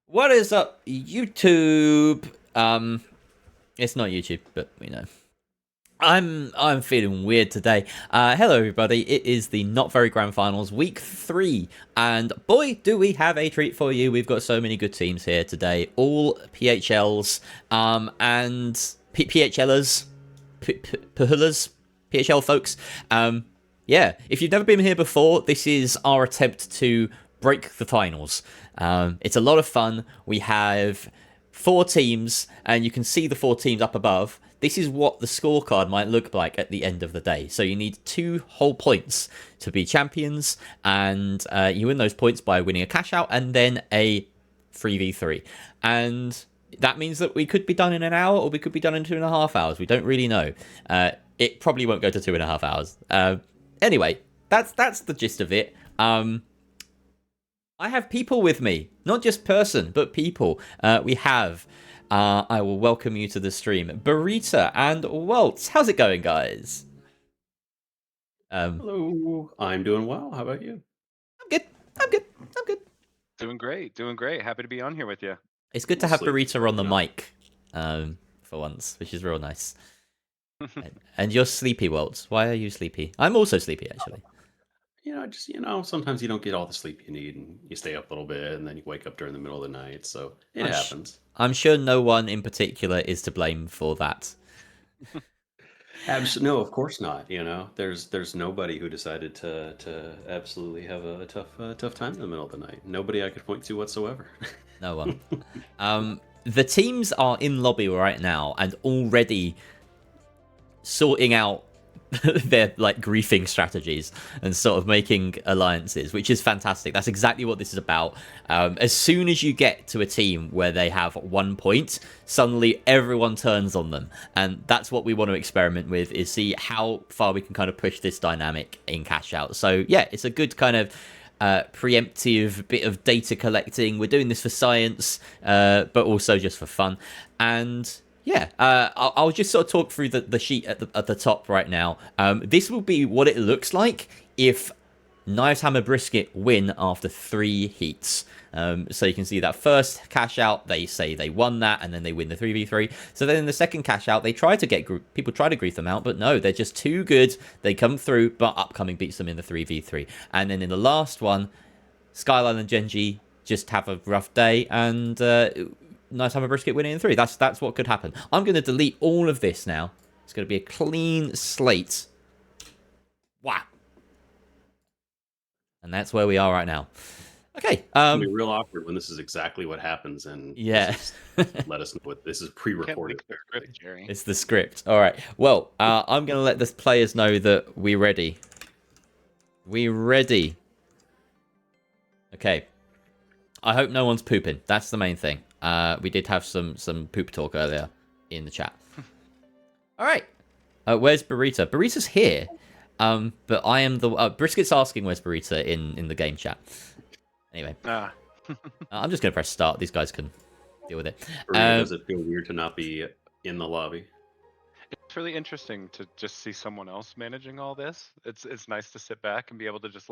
What is up, YouTube? It's not YouTube, but we know. I'm feeling weird today. Hello everybody. It is the Not Very Grand Finals, week 3, and boy, do we have a treat for you. We've got so many good teams here today, all PHLs, and PHLers, PHL folks. Yeah, if you've never been here before, this is our attempt to break the finals. It's a lot of fun. We have 4 teams, and you can see the 4 teams up above. This is what the scorecard might look like at the end of the day. So you need 2 whole points to be champions, and you win those points by winning a cash out and then a 3v3. And that means that we could be done in an hour, or we could be done in 2.5 hours. We don't really know. It probably won't go to 2.5 hours. Anyway, that's the gist of it. I have people with me, not just person, but people. We have, I will welcome you to the stream, Burrito and Waltz. How's it going, guys? Hello, I'm doing well. How about you? I'm good. I'm good. I'm good. Doing great. Doing great. Happy to be on here with you. It's good to have Burrito on the mic, for once, which is real nice. And you're sleepy, Waltz. Why are you sleepy? I'm also sleepy, actually. Sometimes you don't get all the sleep you need, and you stay up a little bit, and then you wake up during the middle of the night. So it happens. I'm sure no one in particular is to blame for that. No, of course not. There's nobody who decided to absolutely have a tough time in the middle of the night. Nobody I could point to whatsoever. No one. The teams are in lobby right now and already sorting out their griefing strategies and sort of making alliances, which is fantastic. That's exactly what this is about. As soon as you get to a team where they have 1 point, suddenly everyone turns on them, and that's what we want to experiment with, is see how far we can kind of push this dynamic in cash out. So yeah, it's a good kind of preemptive bit of data collecting. We're doing this for science, but also just for fun. And yeah, I'll just sort of talk through the sheet at the top right now. This will be what it looks like if Knives Hammer Brisket win after 3 heats. So you can see that first cash out, they say they won that, and then they win the 3v3. So then in the second cash out, they try to get people try to grief them out, but no, they're just too good. They come through, but Upcoming beats them in the 3v3. And then in the last one, Skyline and Gen.G just have a rough day, and Knives Hammer Brisket winning in 3. That's what could happen. I'm going to delete all of this now. It's going to be a clean slate. Wow. And that's where we are right now. Okay. It'll be real awkward when this is exactly what happens, and yeah, let us know what this is pre-recorded. It's the script. All right. Well, I'm going to let the players know that we're ready. We ready. Okay. I hope no one's pooping. That's the main thing. We did have some poop talk earlier in the chat. All right. Where's Burrito? Burrito's here. But I am the Brisket's asking where's Burrito in the game chat. Anyway, I'm just gonna press start. These guys can deal with it. Does it feel weird to not be in the lobby? It's really interesting to just see someone else managing all this. It's nice to sit back and be able to just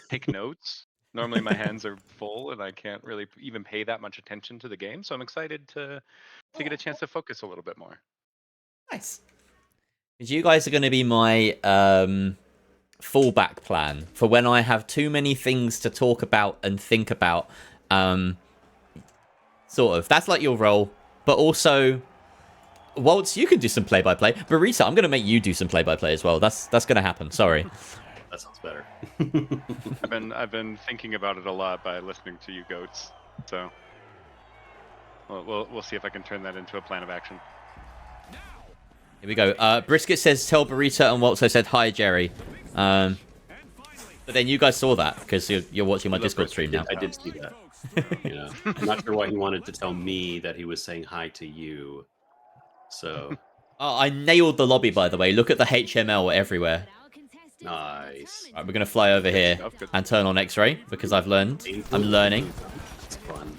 take notes. Normally my hands are full and I can't really even pay that much attention to the game. So I'm excited to get a chance to focus a little bit more. Nice. Because you guys are going to be my fallback plan for when I have too many things to talk about and think about. Sort of. That's like your role. But also, Waltz, you can do some play-by-play. Burrito, I'm going to make you do some play-by-play as well. That's going to happen. Sorry. That sounds better. I've been thinking about it a lot by listening to you goats. So we'll see if I can turn that into a plan of action. Here we go. Brisket says, tell Burrito, and Waltz said, hi, Jerry. But then you guys saw that because you're watching my Discord stream now. I did see that. I'm not sure why he wanted to tell me that he was saying hi to you. So. Oh, I nailed the lobby, by the way. Look at the HML everywhere. Nice. All right, we're going to fly over here and turn on X-Ray because I've learned. I'm learning. It's fun.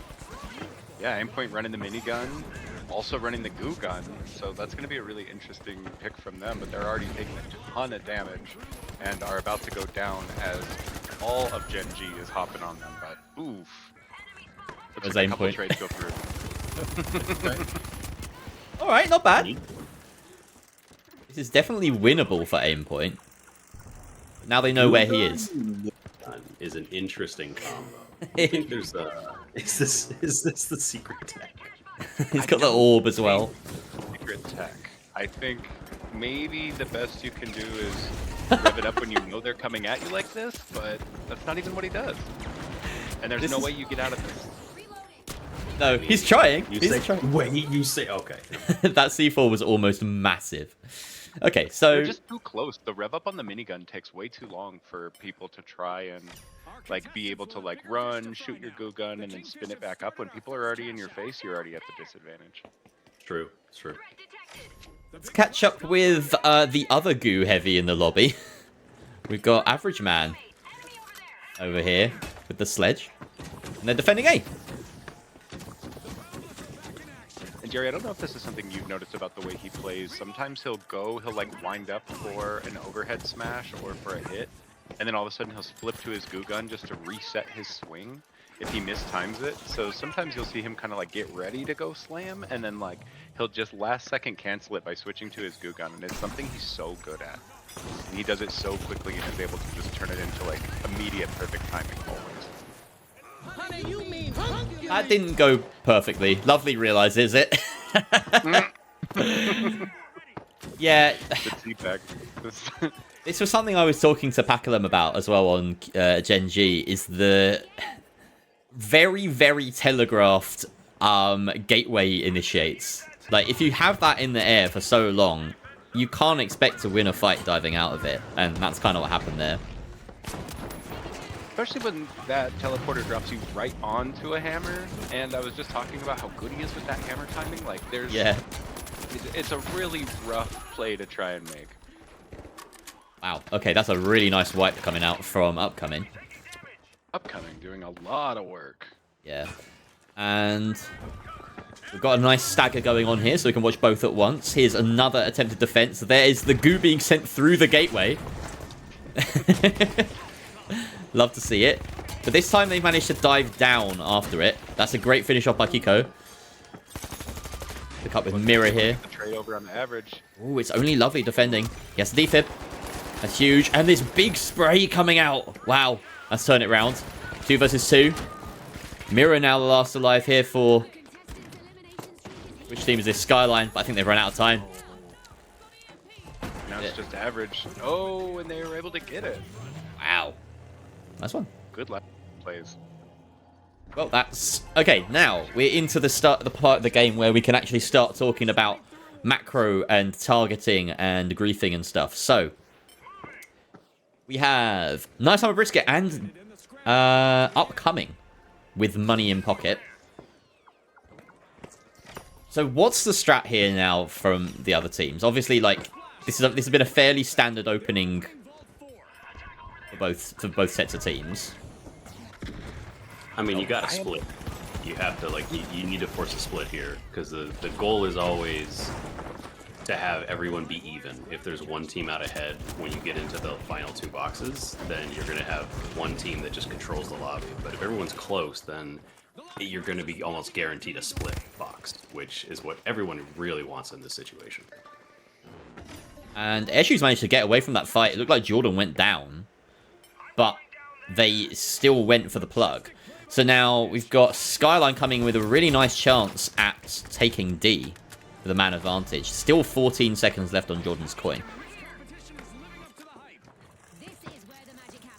Yeah, Aimpoint running the minigun, also running the goo gun. So that's going to be a really interesting pick from them. But they're already taking a ton of damage and are about to go down as all of Gen.G is hopping on them. But oof. It Was took a aim couple point. trades go through. All right, not bad. This is definitely winnable for aim point. Now they know where he is. Is an interesting combo. I think there's is this the secret attack? He's got the orb as well. Secret tech. I think maybe the best you can do is rev it up when you know they're coming at you like this, but that's not even what he does. And there's no way you get out of this. No, he's trying. You He's say, trying. wait, you say, okay. That C4 was almost massive. Okay, so They're just too close. The rev up on the minigun takes way too long for people to try and like be able to like run, shoot your goo gun, and then spin it back up. When people are already in your face, you're already at the disadvantage. True, it's true. let's catch up with the other goo heavy in the lobby. We've got Average Man over here with the sledge. And they're defending A. And Jerry, I don't know if this is something you've noticed about the way he plays. Sometimes he'll like wind up for an overhead smash or for a hit, and then all of a sudden he'll flip to his goo gun just to reset his swing if he mistimes it. So sometimes you'll see him kind of like get ready to go slam, and then like he'll just last second cancel it by switching to his goo gun, and it's something he's so good at. And he does it so quickly and is able to just turn it into like immediate perfect timing always. That didn't go perfectly. Lovely realizes it. Yeah. The feedback. This was something I was talking to Paculum about as well on Gen.G, is the very, very telegraphed gateway initiates. Like, if you have that in the air for so long, you can't expect to win a fight diving out of it. And that's kind of what happened there. Especially when that teleporter drops you right onto a hammer, and I was just talking about how good he is with that hammer timing. Like, there's, Yeah. it's a really rough play to try and make. Wow. Okay, that's a really nice wipe coming out from Upcoming. Upcoming, doing a lot of work. Yeah. And we've got a nice stagger going on here, so we can watch both at once. Here's another attempted defense. There is the goo being sent through the gateway. Love to see it. But this time they managed to dive down after it. That's a great finish off by Kiko. Pick up with Mirror here. The trade over on the average. Ooh, it's only Lovely defending. He has the defib. That's huge. And this big spray coming out. Wow. Let's turn it round. 2 versus 2. Mirror now the last alive here for... Which team is this? Skyline. But I think they've run out of time. Now it's just average. Oh, and they were able to get it. Wow. Nice one. Good luck plays. Well, that's... Okay, now we're into the part of the game where we can actually start talking about macro and targeting and griefing and stuff. So, we have Nice Summer Brisket and Upcoming with money in pocket. So what's the strat here now from the other teams? Obviously, like, this has been a fairly standard opening for both sets of teams. I mean, you gotta split. You have to, like, you need to force a split here, because the goal is always to have everyone be even. If there's one team out ahead when you get into the final 2 boxes, then you're going to have one team that just controls the lobby. But if everyone's close, then you're going to be almost guaranteed a split box, which is what everyone really wants in this situation. And Airshoots managed to get away from that fight. It looked like Jordan went down, but they still went for the plug. So now we've got Skyline coming with a really nice chance at taking D for the man advantage. Still 14 seconds left on Jordan's coin.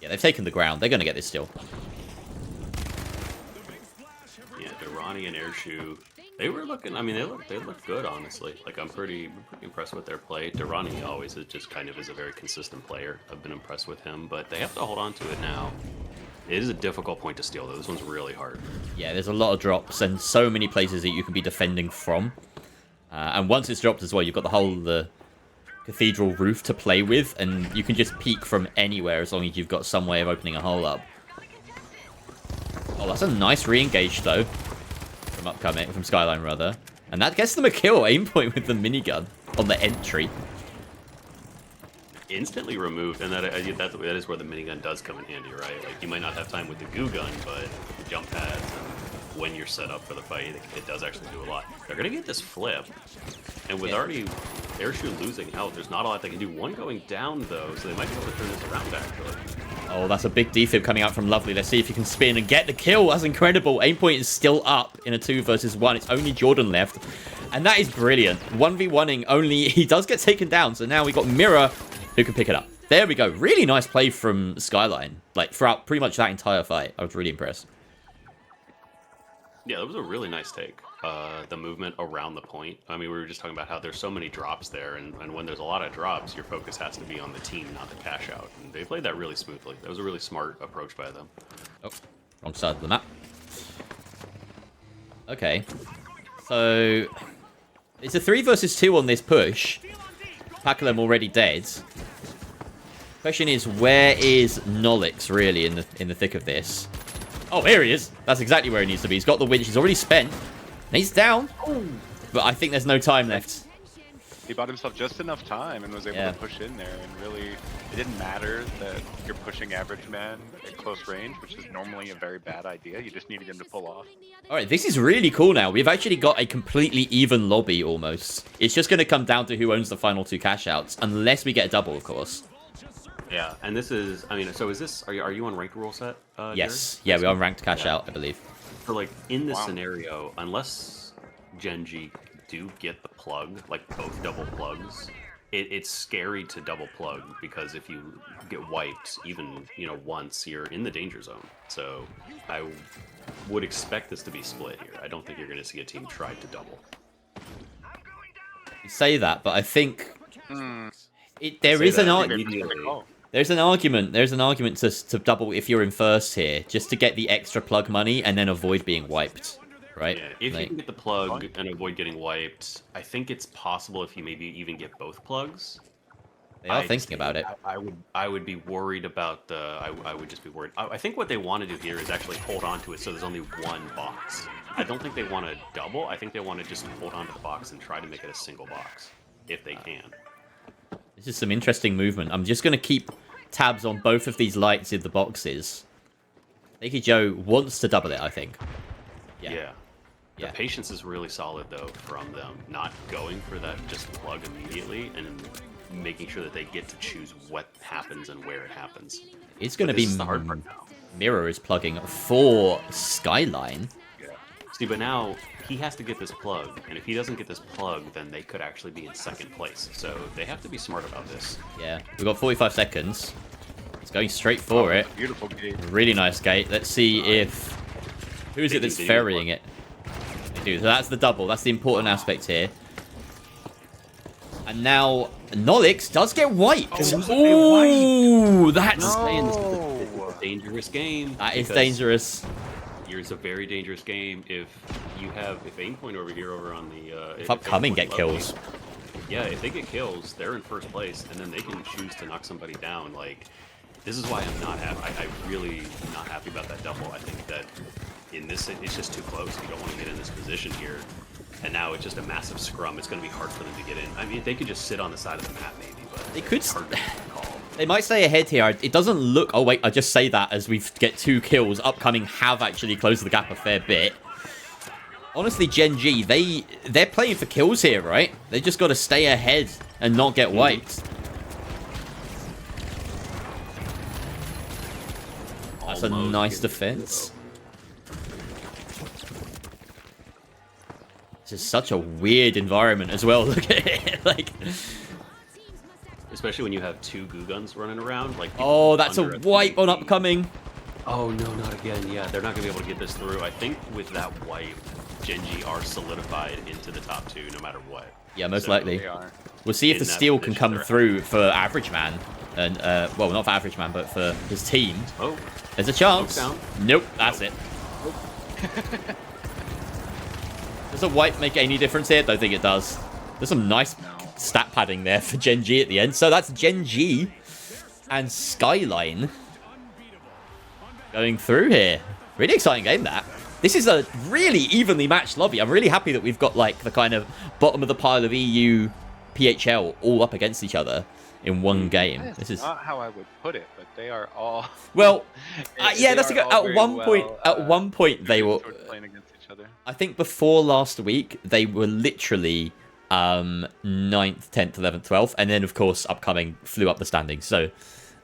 Yeah, they've taken the ground. They're going to get this still. Yeah, Durrani and Airshoe, they were looking, I mean, they looked good, honestly. Like, I'm pretty impressed with their play. Durrani always is just kind of is a very consistent player. I've been impressed with him, but they have to hold on to it now. It is a difficult point to steal, though. This one's really hard. Yeah, there's a lot of drops and so many places that you can be defending from. And once it's dropped as well, you've got the cathedral roof to play with, and you can just peek from anywhere as long as you've got some way of opening a hole up. Oh, that's a nice re-engage, though, from Skyline, rather. And that gets them a kill, aim point with the minigun on the entry. Instantly removed, and that is where the minigun does come in handy, right? Like, you might not have time with the goo gun, but the jump pads and when you're set up for the fight, it does actually do a lot. They're gonna get this flip, and with already Airshoe losing health, there's not a lot they can do. One going down though, so they might be able to turn this around actually. Oh, that's a big defib coming out from Lovely. Let's see if he can spin and get the kill. That's incredible. Aim point is still up in a 2 versus 1. It's only Jordan left. And that is brilliant. 1v1ing only. He does get taken down. So now we got Mirror who can pick it up. There we go. Really nice play from Skyline. Like, throughout pretty much that entire fight. I was really impressed. Yeah, that was a really nice take. The movement around the point. I mean, we were just talking about how there's so many drops there, and when there's a lot of drops, your focus has to be on the team, not the cash out. And they played that really smoothly. That was a really smart approach by them. Oh, wrong side of the map. Okay. So, it's a 3 versus 2 on this push. Pakalem already dead. Question is, where is Nolix really in the thick of this? Oh, here he is. That's exactly where he needs to be. He's got the winch. He's already spent. And he's down. But I think there's no time left. He bought himself just enough time and was able to push in there. And really, it didn't matter that you're pushing average man at close range, which is normally a very bad idea. You just needed him to pull off. All right, this is really cool now. We've actually got a completely even lobby almost. It's just going to come down to who owns the final 2 cash outs, unless we get a double, of course. Yeah, and this is, I mean, so is this, are you on ranked rule set? Yes. Yeah, we're on ranked cash out, I believe. So, like, in this scenario, unless Gen.G do get the plug, like both double plugs, it's scary to double plug, because if you get wiped, even, you know, once, you're in the danger zone. So, I would expect this to be split here. I don't think you're going to see a team try to double. You say that, but I think... There is an argument. There's an argument to double if you're in first here, just to get the extra plug money and then avoid being wiped, right? Yeah, if you can get the plug and avoid getting wiped, I think it's possible if you maybe even get both plugs. They are thinking about it. I would be worried about the. I would just be worried. I think what they want to do here is actually hold on to it so there's only one box. I don't think they want to double. I think they want to just hold on to the box and try to make it a single box if they can. This is some interesting movement. I'm just going to keep tabs on both of these lights in the boxes. Nikki Joe wants to double it, I think. Yeah. The patience is really solid, though, from them not going for that just plug immediately and making sure that they get to choose what happens and where it happens. It's going to be the hard part now. Mirror is plugging for Skyline. Yeah. See, but now he has to get this plug, and if he doesn't get this plug, then they could actually be in second place. So they have to be smart about this. Yeah, we've got 45 seconds. It's going straight for it. Beautiful gate. Really nice gate. Let's see if... Who is it that's ferrying it? They do. So that's the double. That's the important aspect here. And now Nolix does get wiped. Ooh, that's... It's a dangerous game. That is dangerous. It's a very dangerous game if aim point over here over on the if upcoming get kills. Yeah, if they get kills, they're in first place, and then they can choose to knock somebody down. Like, this is why I'm not happy. I really not happy about that double. I think that in this, it's just too close. You don't want to get in this position here, and now it's just a massive scrum. It's going to be hard for them to get in. I mean, they could just sit on the side of the map maybe, but they could. They might stay ahead here. It doesn't look... Oh, wait. I just say that as we get 2 kills. Upcoming have actually closed the gap a fair bit. Honestly, Gen.G, they're playing for kills here, right? They just got to stay ahead and not get wiped. That's a nice defense. This is such a weird environment as well. Look at it. Like... Especially when you have 2 goo guns running around. Like, oh, that's a wipe on upcoming. Oh, no, not again. Yeah, they're not going to be able to get this through. I think with that wipe, Gen.G are solidified into the top 2 no matter what. Yeah, most likely. We'll see if the steal can come through for Average Man. And, well, not for Average Man, but for his team. Oh. There's a chance. Nope, that's it. Does a wipe make any difference here? Don't think it does. There's some nice stat padding there for Gen.G at the end. So that's Gen.G and Skyline going through here. Really exciting game, that. This is a really evenly matched lobby. I'm really happy that we've got, like, the kind of bottom of the pile of EU PHL all up against each other in one game. That's This is not how I would put it, but they are all. well, yeah, they that's a are good. all At very one point, well, at one point they suited were. towards playing against each other. I think before last week they were literally 9th, 10th, 11th, 12th, and then of course upcoming flew up the standings. So.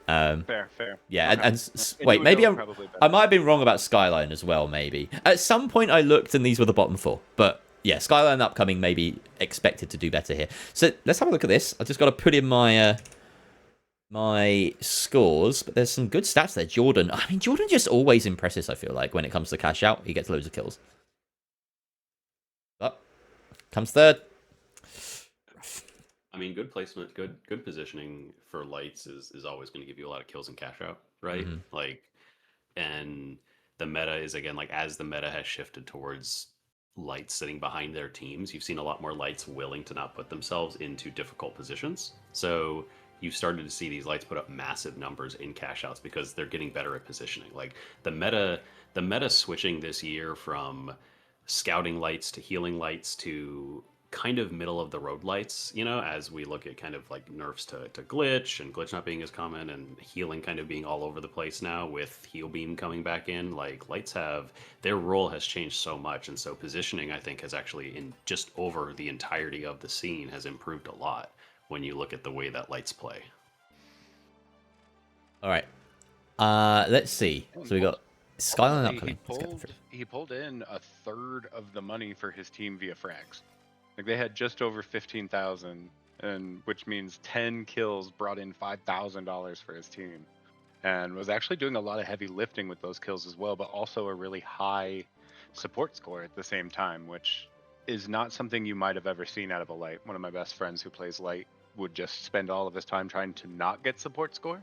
Fair. Yeah, Okay. and wait, Innuendo maybe probably better. I might have been wrong about Skyline as well. Maybe at some point I looked and these were the bottom 4, but yeah, Skyline upcoming maybe expected to do better here. So let's have a look at this. I just got to put in my my scores, but there's some good stats there. Jordan, I mean, Jordan just always impresses. I feel like when it comes to cash out, he gets loads of kills. Up comes third. I mean, good placement, good positioning for lights is always going to give you a lot of kills and cash out, right? Mhm. Like, and the meta is again like as the meta has shifted towards lights sitting behind their teams, you've seen a lot more lights willing to not put themselves into difficult positions. So you've started to see these lights put up massive numbers in cash outs because they're getting better at positioning. Like the meta switching this year from scouting lights to healing lights to kind of middle of the road lights, you know, as we look at kind of like nerfs to glitch and glitch not being as common and healing kind of being all over the place now with heal beam coming back in. Like lights have their role has changed so much, and so positioning I think has actually in just over the entirety of the scene has improved a lot when you look at the way that lights play. All right, let's see. So we got Skyline upcoming. He pulled in a third of the money for his team via frags. Like they had just over 15,000, and which means 10 kills brought in $5,000 for his team, and was actually doing a lot of heavy lifting with those kills as well, but also a really high support score at the same time, which is not something you might have ever seen out of a light. One of my best friends who plays light would just spend all of his time trying to not get support score.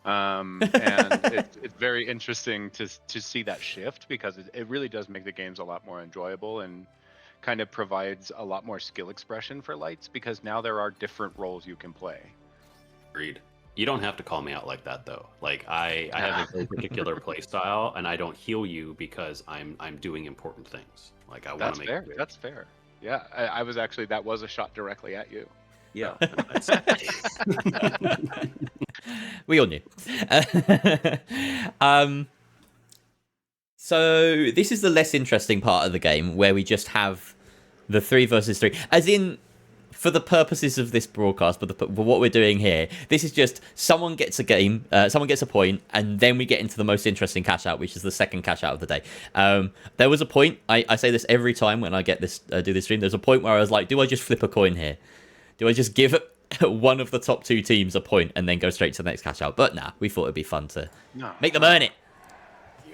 And it's very interesting to see that shift because it really does make the games a lot more enjoyable and kind of provides a lot more skill expression for lights because now there are different roles you can play. Agreed. You don't have to call me out like that though. Like I have a very particular play style, and I don't heal you because I'm doing important things. Like I want to make fair. That's fair. Yeah, I was actually that was a shot directly at you. Yeah. We all knew. So this is the less interesting part of the game where we just have the 3 versus 3. As in, for the purposes of this broadcast, but what we're doing here, this is just someone gets a game, someone gets a point, and then we get into the most interesting cash out, which is the second cash out of the day. There was a point, I say this every time when I get this do this stream, there's a point where I was like, do I just flip a coin here? Do I just give one of the top 2 teams a point and then go straight to the next cash out? But nah, we thought it'd be fun to make them earn it.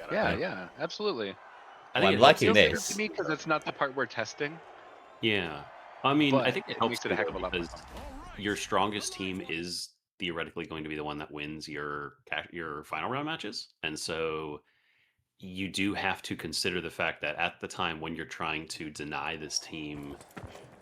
Yeah, absolutely. I'm liking this. To me, because it's not the part we're testing. Yeah. I mean, But I think it helps makes it a heck of a lot more because fun. your strongest team is theoretically going to be the one that wins your final round matches. And so you do have to consider the fact that at the time when you're trying to deny this team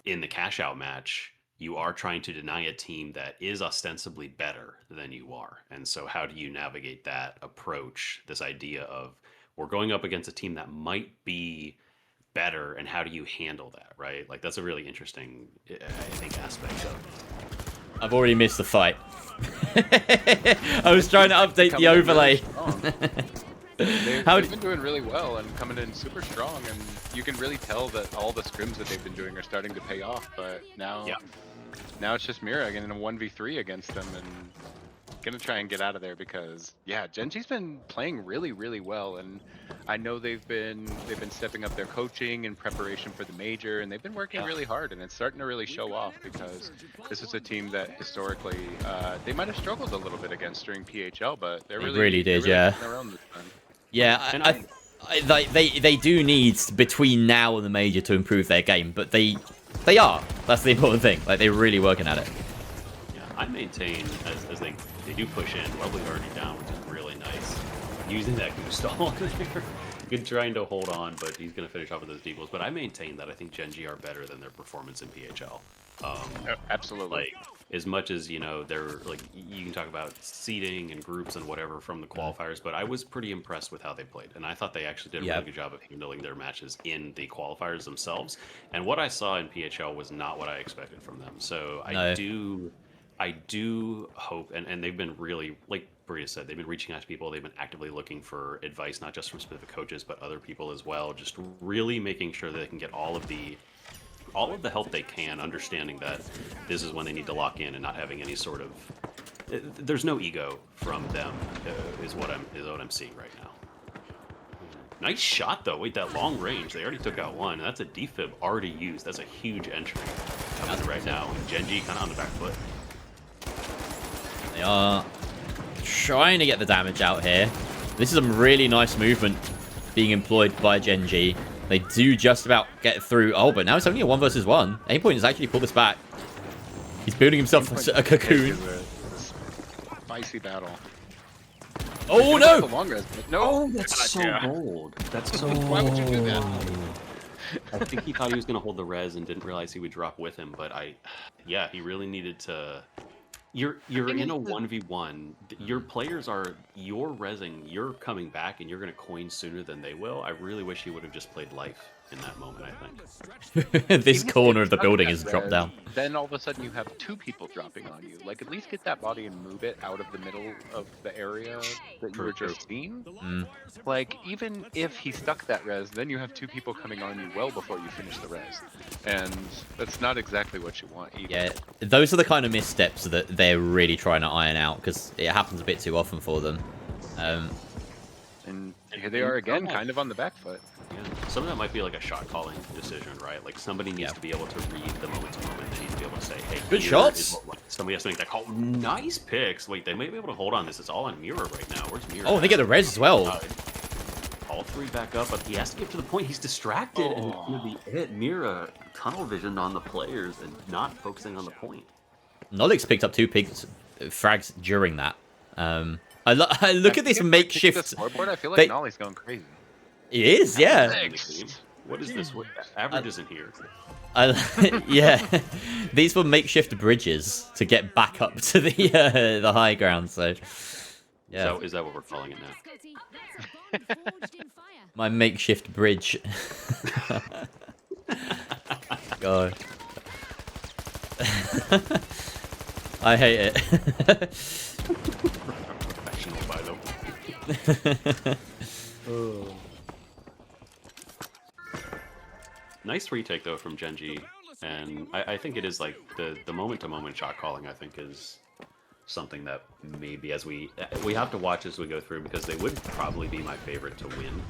in the cash out match, you are trying to deny a team that is ostensibly better than you are. And so how do you navigate that approach, this idea of we're going up against a team that might be better, and how do you handle that, right? Like that's a really interesting, I think, aspect of. I've already missed the fight. I was trying to update the overlay. They've been doing really well and coming in super strong, and you can really tell that all the scrims that they've been doing are starting to pay off. But now it's just Mira getting in a 1v3 against them and gonna try and get out of there because Gen.G's been playing really, really well, and I know they've been stepping up their coaching in preparation for the major, and they've been working really hard, and it's starting to really show off because this is a team that historically they might have struggled a little bit against during PHL, but they're really did, coming around this time. Yeah, they do need between now and the major to improve their game, but they are. That's the important thing. Like they're really working at it. Yeah, I maintain as they do push in, Lovely already down, which is really nice. Using that goose stall there. Good trying to hold on, but he's going to finish off with those deeples. But I maintain that I think Gen.G are better than their performance in PHL. Absolutely. Like, as much as, you know, they're like, you can talk about seeding and groups and whatever from the qualifiers, but I was pretty impressed with how they played. And I thought they actually did a really good job of handling their matches in the qualifiers themselves. And what I saw in PHL was not what I expected from them. So I do hope, and they've been really, like Bria said, they've been reaching out to people. They've been actively looking for advice, not just from specific coaches, but other people as well. Just really making sure that they can get all of the help they can, understanding that this is when they need to lock in and not having any sort of. There's no ego from them, is what I'm seeing right now. Nice shot though. Wait, that long range. They already took out one. That's a defib already used. That's a huge entry coming right now. And Gen.G kind of on the back foot. They are trying to get the damage out here. This is some really nice movement being employed by Gen.G. They do just about get through. Oh, but now it's only a 1 versus 1. Aimpoint has actually pulled this back. He's building himself a cocoon. Spicy battle. Oh, no! The long res, but no. Oh, that's so bold. That's so Why would you do that? I think he thought he was going to hold the res and didn't realize he would drop with him. But yeah, he really needed to. You're in a 1v1. Your players are, you're rezzing, you're coming back, and you're going to coin sooner than they will. I really wish he would have just played life in that moment, I think. This corner of the building is dropped down. Then all of a sudden you have 2 people dropping on you. Like, at least get that body and move it out of the middle of the area that you were just seeing. Like, even if he stuck that res, then you have 2 people coming on you well before you finish the res. And that's not exactly what you want either. Yeah, those are the kind of missteps that they're really trying to iron out, because it happens a bit too often for them. And here they are again, kind of on the back foot. Yeah. Some of that might be like a shot calling decision, right? Like somebody needs to be able to read the moment to moment. They need to be able to say, "Hey, good shots." Somebody has to make that call. Nice picks. Wait, they may be able to hold on this. It's all on Mira right now. Where's Mira? Oh, they get the res as well. All 3 back up, but he has to get to the point. He's distracted, and it's gonna be it. Mira tunnel vision on the players and not focusing on the point. Nolix picked up 2 frags during that. I look at this makeshift. Scoreboard, I feel like Nolly's going crazy. It is, yeah. What is this? What average isn't here? Yeah, these were makeshift bridges to get back up to the high ground. So, yeah. Is that what we're calling it now? My makeshift bridge. God, I hate it. Professional by them. Oh. Nice retake though from Gen.G, and I think it is like the moment to moment shot calling. I think is something that maybe as we have to watch as we go through, because they would probably be my favorite to win.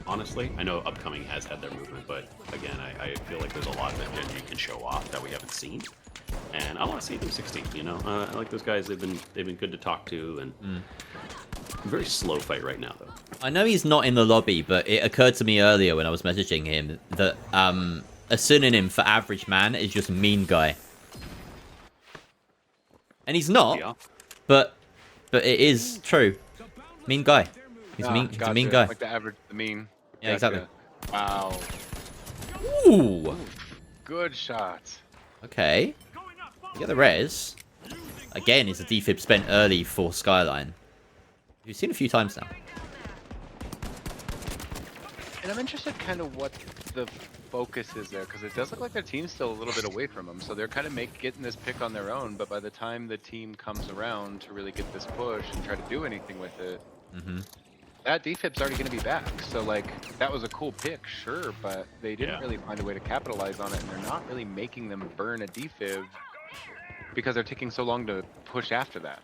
Honestly, I know Upcoming has had their movement, but again, I feel like there's a lot that Gen.G can show off that we haven't seen, and I want to see them 16. You know, I like those guys. They've been good to talk to, and very slow fight right now though. I know he's not in the lobby, but it occurred to me earlier when I was messaging him that a synonym for average man is just mean guy. And he's not, but it is true. Mean guy. He's mean. He's a mean guy. Like the average, the mean. Yeah, exactly. Wow. Ooh. Good shots. Okay. You get the res. Again, it's a defib spent early for Skyline. You've seen a few times now. And I'm interested kind of what the focus is there, because it does look like their team's still a little bit away from them. So they're kind of getting this pick on their own, but by the time the team comes around to really get this push and try to do anything with it, that defib's already going to be back. So, like, that was a cool pick, sure, but they didn't really find a way to capitalize on it, and they're not really making them burn a defib because they're taking so long to push after that.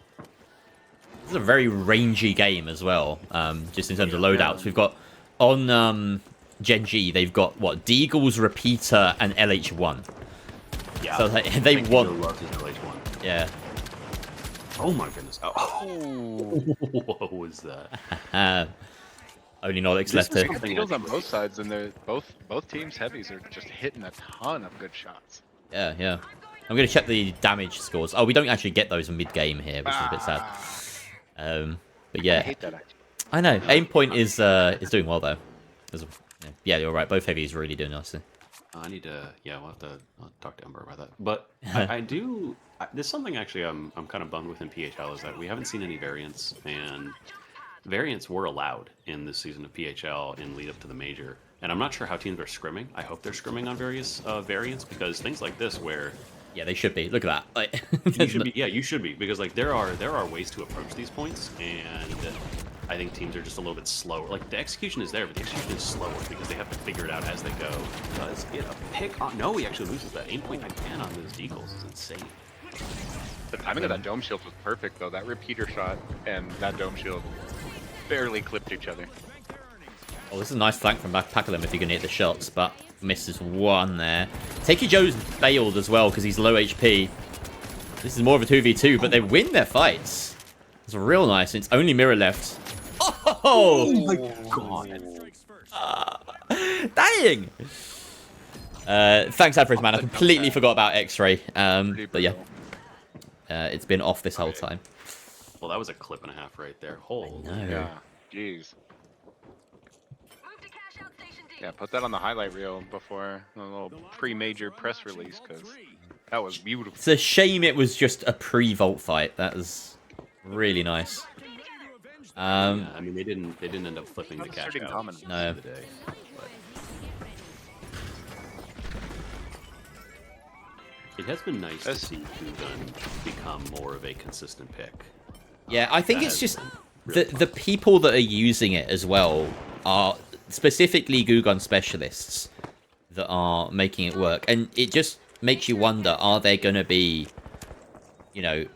This is a very rangy game as well, just in terms of loadouts. We've got, on Gen.G, they've got, what, Deagle's Repeater and LH1. Yeah. So they want... LH1. Yeah. Oh my goodness. Oh. What was that? Only Nolix left to... Deals on both sides, and they're both teams' heavies are just hitting a ton of good shots. Yeah, yeah. I'm going to check the damage scores. Oh, we don't actually get those in mid-game here, which is a bit sad. But yeah. I hate that, actually. I know. Aimpoint is doing well, though. Yeah, you're right. Both heavies really doing nicely. I need to, yeah, I'll talk to Ember about that. But I do, there's something actually I'm kind of bummed with in PHL is that we haven't seen any variants, and variants were allowed in this season of PHL in lead up to the major. And I'm not sure how teams are scrimming. I hope they're scrimming on various variants, because things like this where Yeah, they should be. Look at that. Like, you should be, yeah, you should be, because like there are ways to approach these points, and I think teams are just a little bit slower. Like the execution is there, but the execution is slower because they have to figure it out as they go. Does get a pick on? No, he actually loses that aim point again on those deagles. Is insane. The timing of that dome shield was perfect though. That repeater shot and that dome shield barely clipped each other. Oh, this is a nice flank from Packalem if you can hit the shots, but misses one there. Takey Joe's bailed as well because he's low HP. This is more of a 2v2, but they win their fights. It's real nice. It's only Mirror left. Oh my god. Dang! Thanks, Adfris, man. I completely forgot about X-Ray. But yeah, it's been off this whole time. Well, that was a clip and a half right there. Holy. No. Yeah. Jeez. Yeah, put that on the highlight reel before a little pre-major press release, because that was beautiful. It's a shame it was just a pre-vault fight. That was really nice. Yeah, I mean, they didn't end up flipping the cash out. No. The day, but it has been nice to see Gugun become more of a consistent pick. Yeah, I think it's just really the people that are using it as well are specifically Gugun specialists that are making it work, and it just makes you wonder: are there going to be, you know,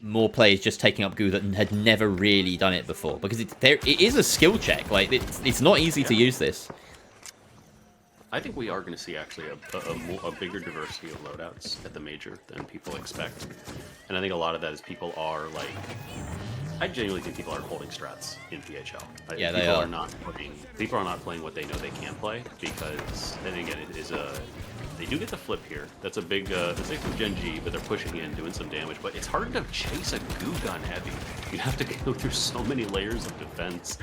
more players just taking up Gu that had never really done it before? Because it is a skill check. Like it's not easy to use this. I think we are going to see actually a bigger diversity of loadouts at the major than people expect, and I think a lot of that is people are like, I genuinely think people are holding strats in PHL. Yeah, people they are. People are not playing what they know they can play, because then again, it is a. They do get the flip here. That's a big, that's like from Gen.G, but they're pushing in, doing some damage. But it's hard to chase a Gugun heavy. You have to go through so many layers of defense.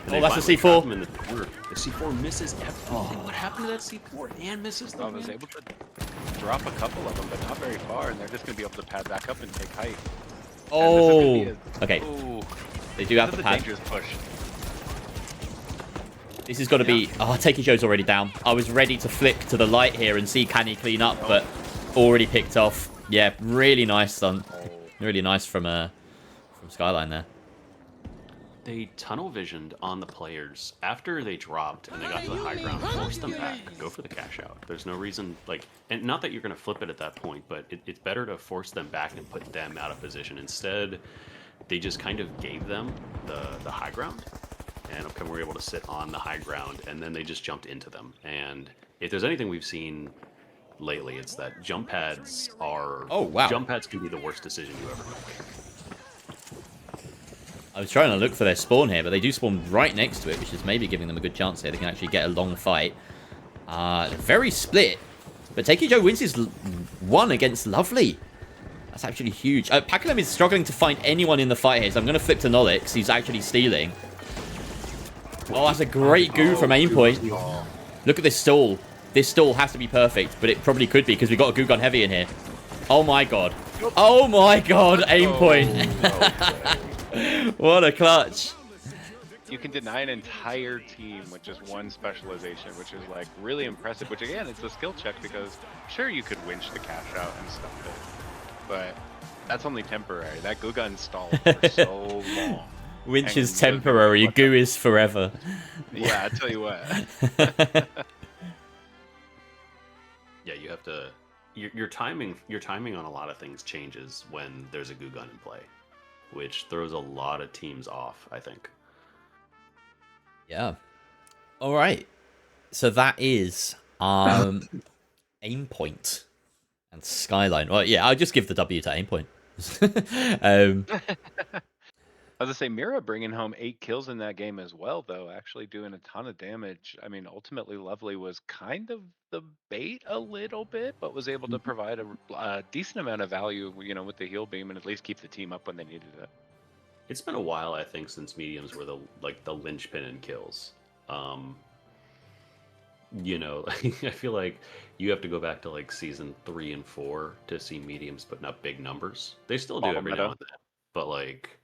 And Oh, they that's a finally C4. trap him in the corner. The C4 misses everything. What happened to that C4? And misses the I was win? able to drop a couple of them, but not very far, and they're just going to be able to pad back up and take height. Oh, okay. Ooh, They do have this the is a pad. dangerous push. This has got to be... Oh, Takey Joe's already down. I was ready to flick to the light here and see can he clean up, but already picked off. Yeah, really nice, son. Really nice from Skyline there. They tunnel visioned on the players after they dropped and they got to the high ground. Forced them back. Go for the cash out. There's no reason, like, and not that you're going to flip it at that point, but it's better to force them back and put them out of position. Instead, they just kind of gave them the high ground, and we were able to sit on the high ground, and then they just jumped into them. And if there's anything we've seen lately, it's that jump pads are... Oh, wow. Jump pads can be the worst decision you ever make. I was trying to look for their spawn here, but they do spawn right next to it, which is maybe giving them a good chance here. They can actually get a long fight. Very split. But Takey Joe wins his one against Lovely. That's actually huge. Packalem is struggling to find anyone in the fight here, so I'm going to flip to Nolix. He's actually stealing. Oh, that's a great goo from aim point. Look at this stall. This stall has to be perfect, but it probably could be because we've got a goo gun heavy in here. Oh my god. Oh my god, aim point. What a clutch. You can deny an entire team with just one specialization, which is like really impressive, which again, it's a skill check because sure you could winch the cash out and stuff it, but that's only temporary. That goo gun stalled for so long. Winch is temporary, goo is forever. Yeah, I tell you what. Yeah, you have to. Your timing on a lot of things changes when there's a goo gun in play, which throws a lot of teams off, I think. Yeah. All right. So that is aim point and Skyline. Well, yeah, I'll just give the W to aim point. I was gonna say Mira bringing home 8 kills in that game as well, though, actually doing a ton of damage. I mean, ultimately, Lovely was kind of the bait a little bit, but was able to provide a decent amount of value, you know, with the heal beam and at least keep the team up when they needed it. It's been a while, I think, since mediums were the linchpin in kills. you know, I feel like you have to go back to like season 3 and 4 to see mediums putting up big numbers. They still do Model every meta. now and then, but like,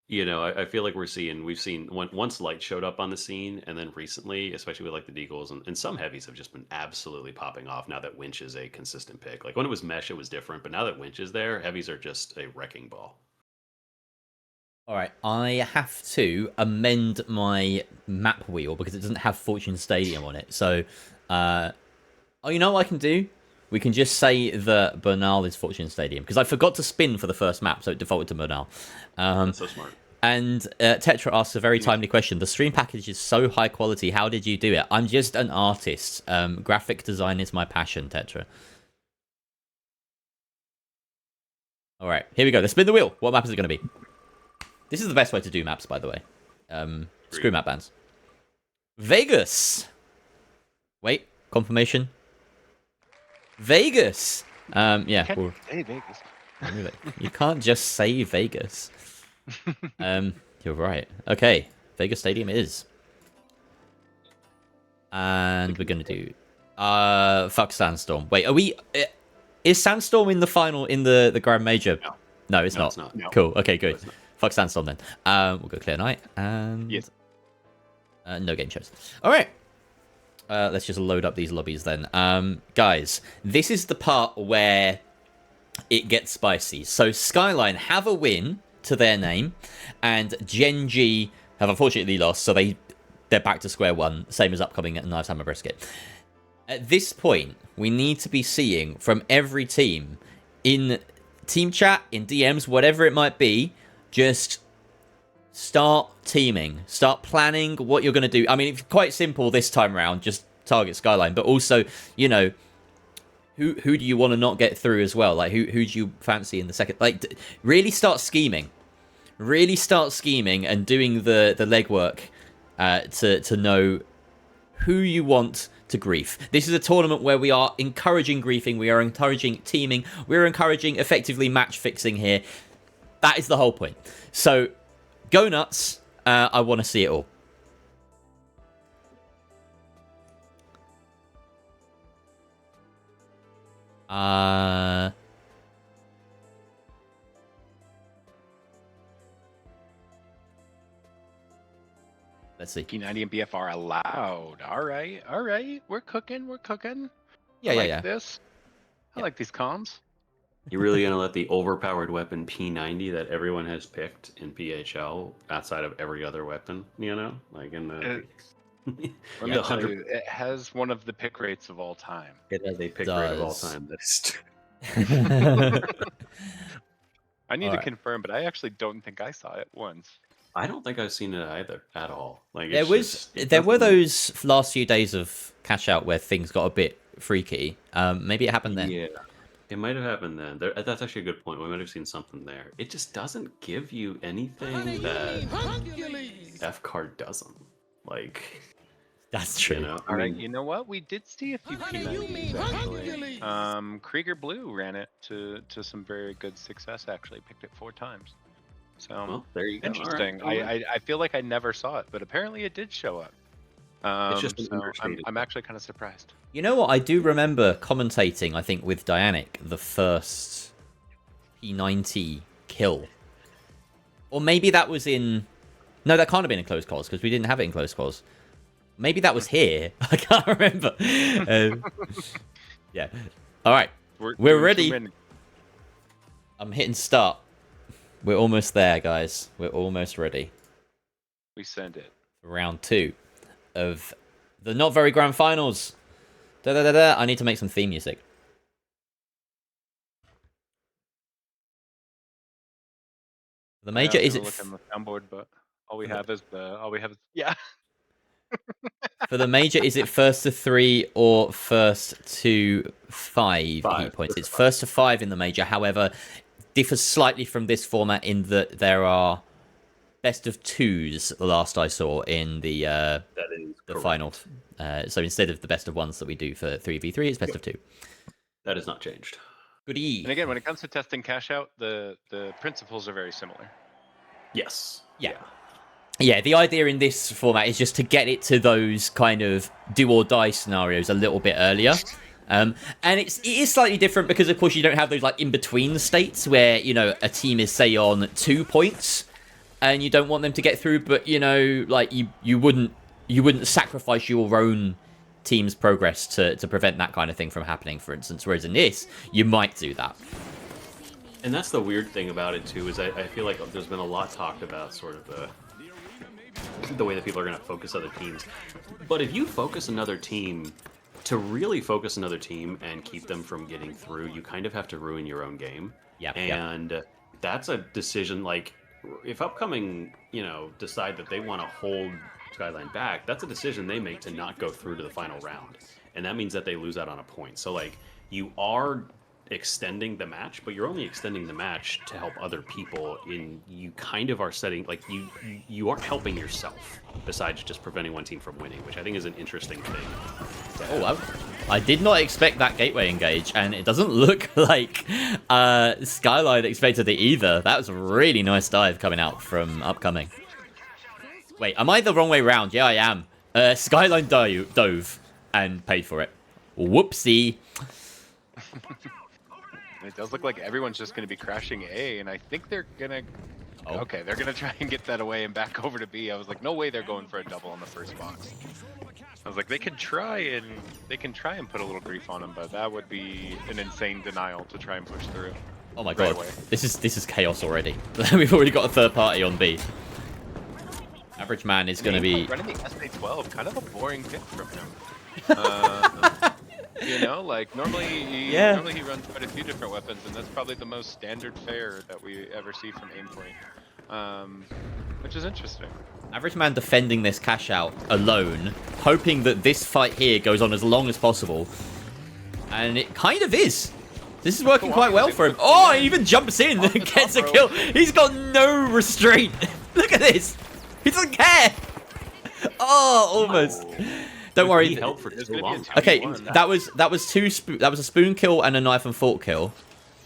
you know, I feel like we've seen once light showed up on the scene, and then recently, especially with like the deagles and some heavies have just been absolutely popping off now that Winch is a consistent pick. Like when it was Mesh, it was different, but now that Winch is there, heavies are just a wrecking ball. All right, I have to amend my map wheel because it doesn't have Fortune Stadium on it. So, oh, you know what I can do? We can just say that Bernal is Fortune Stadium because I forgot to spin for the first map, so it defaulted to Bernal. That's so smart. And Tetra asks a very timely question. The stream package is so high quality. How did you do it? I'm just an artist. Graphic design is my passion, Tetra. All right, here we go. Let's spin the wheel. What map is it going to be? This is the best way to do maps, by the way. Screw map bands. Vegas. Wait, confirmation. Vegas. Yeah. Hey, Vegas. You can't just say Vegas. You're right. Okay, Vegas Stadium is. And we're gonna do. Fuck Sandstorm. Wait, are we? Is Sandstorm in the final in the Grand Major? No, it's not. It's not. No. Cool. Okay, good. Fuck Sandstorm then. We'll go Clear Night and Yes. No game shows. All right. Let's just load up these lobbies then. Guys, this is the part where it gets spicy. So Skyline have a win to their name, and Gen.G have unfortunately lost, so they're back to square one, same as upcoming at Knives Hammer Brisket. At this point, we need to be seeing from every team in team chat, in DMs, whatever it might be, just start teaming, start planning what you're going to do. I mean, it's quite simple this time around, just target Skyline, but also, you know, who do you want to not get through as well? Like, who do you fancy in the second? Like, really start scheming. Really start scheming and doing the legwork to know who you want to grief. This is a tournament where we are encouraging griefing, we are encouraging teaming, we're encouraging effectively match fixing here. That is the whole point. So, go nuts. I want to see it all. Let's see. P90 and BFR allowed. All right. We're cooking. Yeah, I yeah, like yeah. this. I like these comms. You really gonna let the overpowered weapon P90 that everyone has picked in PHL outside of every other weapon? You know, like in the. Let me the tell you, it has one of the pick rates of all time. It has a pick rate of all time. That is true. I need to confirm, but I actually don't think I saw it once. I don't think I've seen it either at all. Like there were those last few days of cash out where things got a bit freaky. Maybe it happened then. Yeah, it might have happened then. That's actually a good point. We might have seen something there. It just doesn't give you anything that F card doesn't. Like, that's true. You know? All right, you know what? We did see a few P90s actually. Krieger Blue ran it to some very good success. Actually, picked it 4 times. So well, there you go. interesting. All right. I feel like I never saw it, but apparently it did show up. It's just so I'm actually kind of surprised. You know what? I do remember commentating, I think, with Dianic, the first P90 kill. Or maybe that was in... No, that can't have been in close calls, because we didn't have it in close calls. Maybe that was here. I can't remember. Yeah. All right. We're ready. I'm hitting start. We're almost there, guys. We're almost ready. We send it. Round 2 of the not very grand finals. I need to make some theme music. The major is it look on the soundboard, but all we have is yeah. For the major, is it first to 3 or first to 5 heat points? It's first to 5 in the major. However, differs slightly from this format in that there are best of 2s. The last I saw in the final. So instead of the best of 1s that we do for 3v3, it's best of 2. That has not changed. Goodie. And again, when it comes to testing cash out, the principles are very similar. Yes. Yeah. yeah, the idea in this format is just to get it to those kind of do or die scenarios a little bit earlier. And it is slightly different because, of course, you don't have those like in-between states where, you know, a team is, say, on 2 points and you don't want them to get through, but, you know, like you wouldn't sacrifice your own team's progress to prevent that kind of thing from happening, for instance. Whereas in this, you might do that. And that's the weird thing about it, too, is I feel like there's been a lot talked about sort of the way that people are going to focus other teams. But if you focus another team, to really focus another team and keep them from getting through, you kind of have to ruin your own game. Yeah. And that's a decision, like, if Upcoming, you know, decide that they want to hold Skyline back, that's a decision they make to not go through to the final round. And that means that they lose out on a point. So, like, you are extending the match, but you're only extending the match to help other people. You kind of are setting, like, you are helping yourself besides just preventing one team from winning, which I think is an interesting thing. Oh, I did not expect that gateway engage, and it doesn't look like Skyline expected it either. That was a really nice dive coming out from Upcoming. Wait, am I the wrong way around? Yeah, I am. Skyline dove and paid for it. Whoopsie. It does look like everyone's just going to be crashing A, and I think they're going to... Oh. Okay, they're going to try and get that away and back over to B. I was like, no way they're going for a double on the first box. I was like, they can try and put a little grief on him, but that would be an insane denial to try and push through. Oh my right god, away. this is chaos already. We've already got a third party on B. Average Man is going to be... Running the SA-12, kind of a boring pick from him. You know, like normally he runs quite a few different weapons, and that's probably the most standard fare that we ever see from Aimpoint, which is interesting. Average Man defending this cash out alone, hoping that this fight here goes on as long as possible. And it kind of is. This is working quite well for him. Oh, he even jumps in and gets a kill. He's got no restraint. Look at this. He doesn't care. Oh, almost. Don't worry. Okay, that was a spoon kill and a knife and fork kill.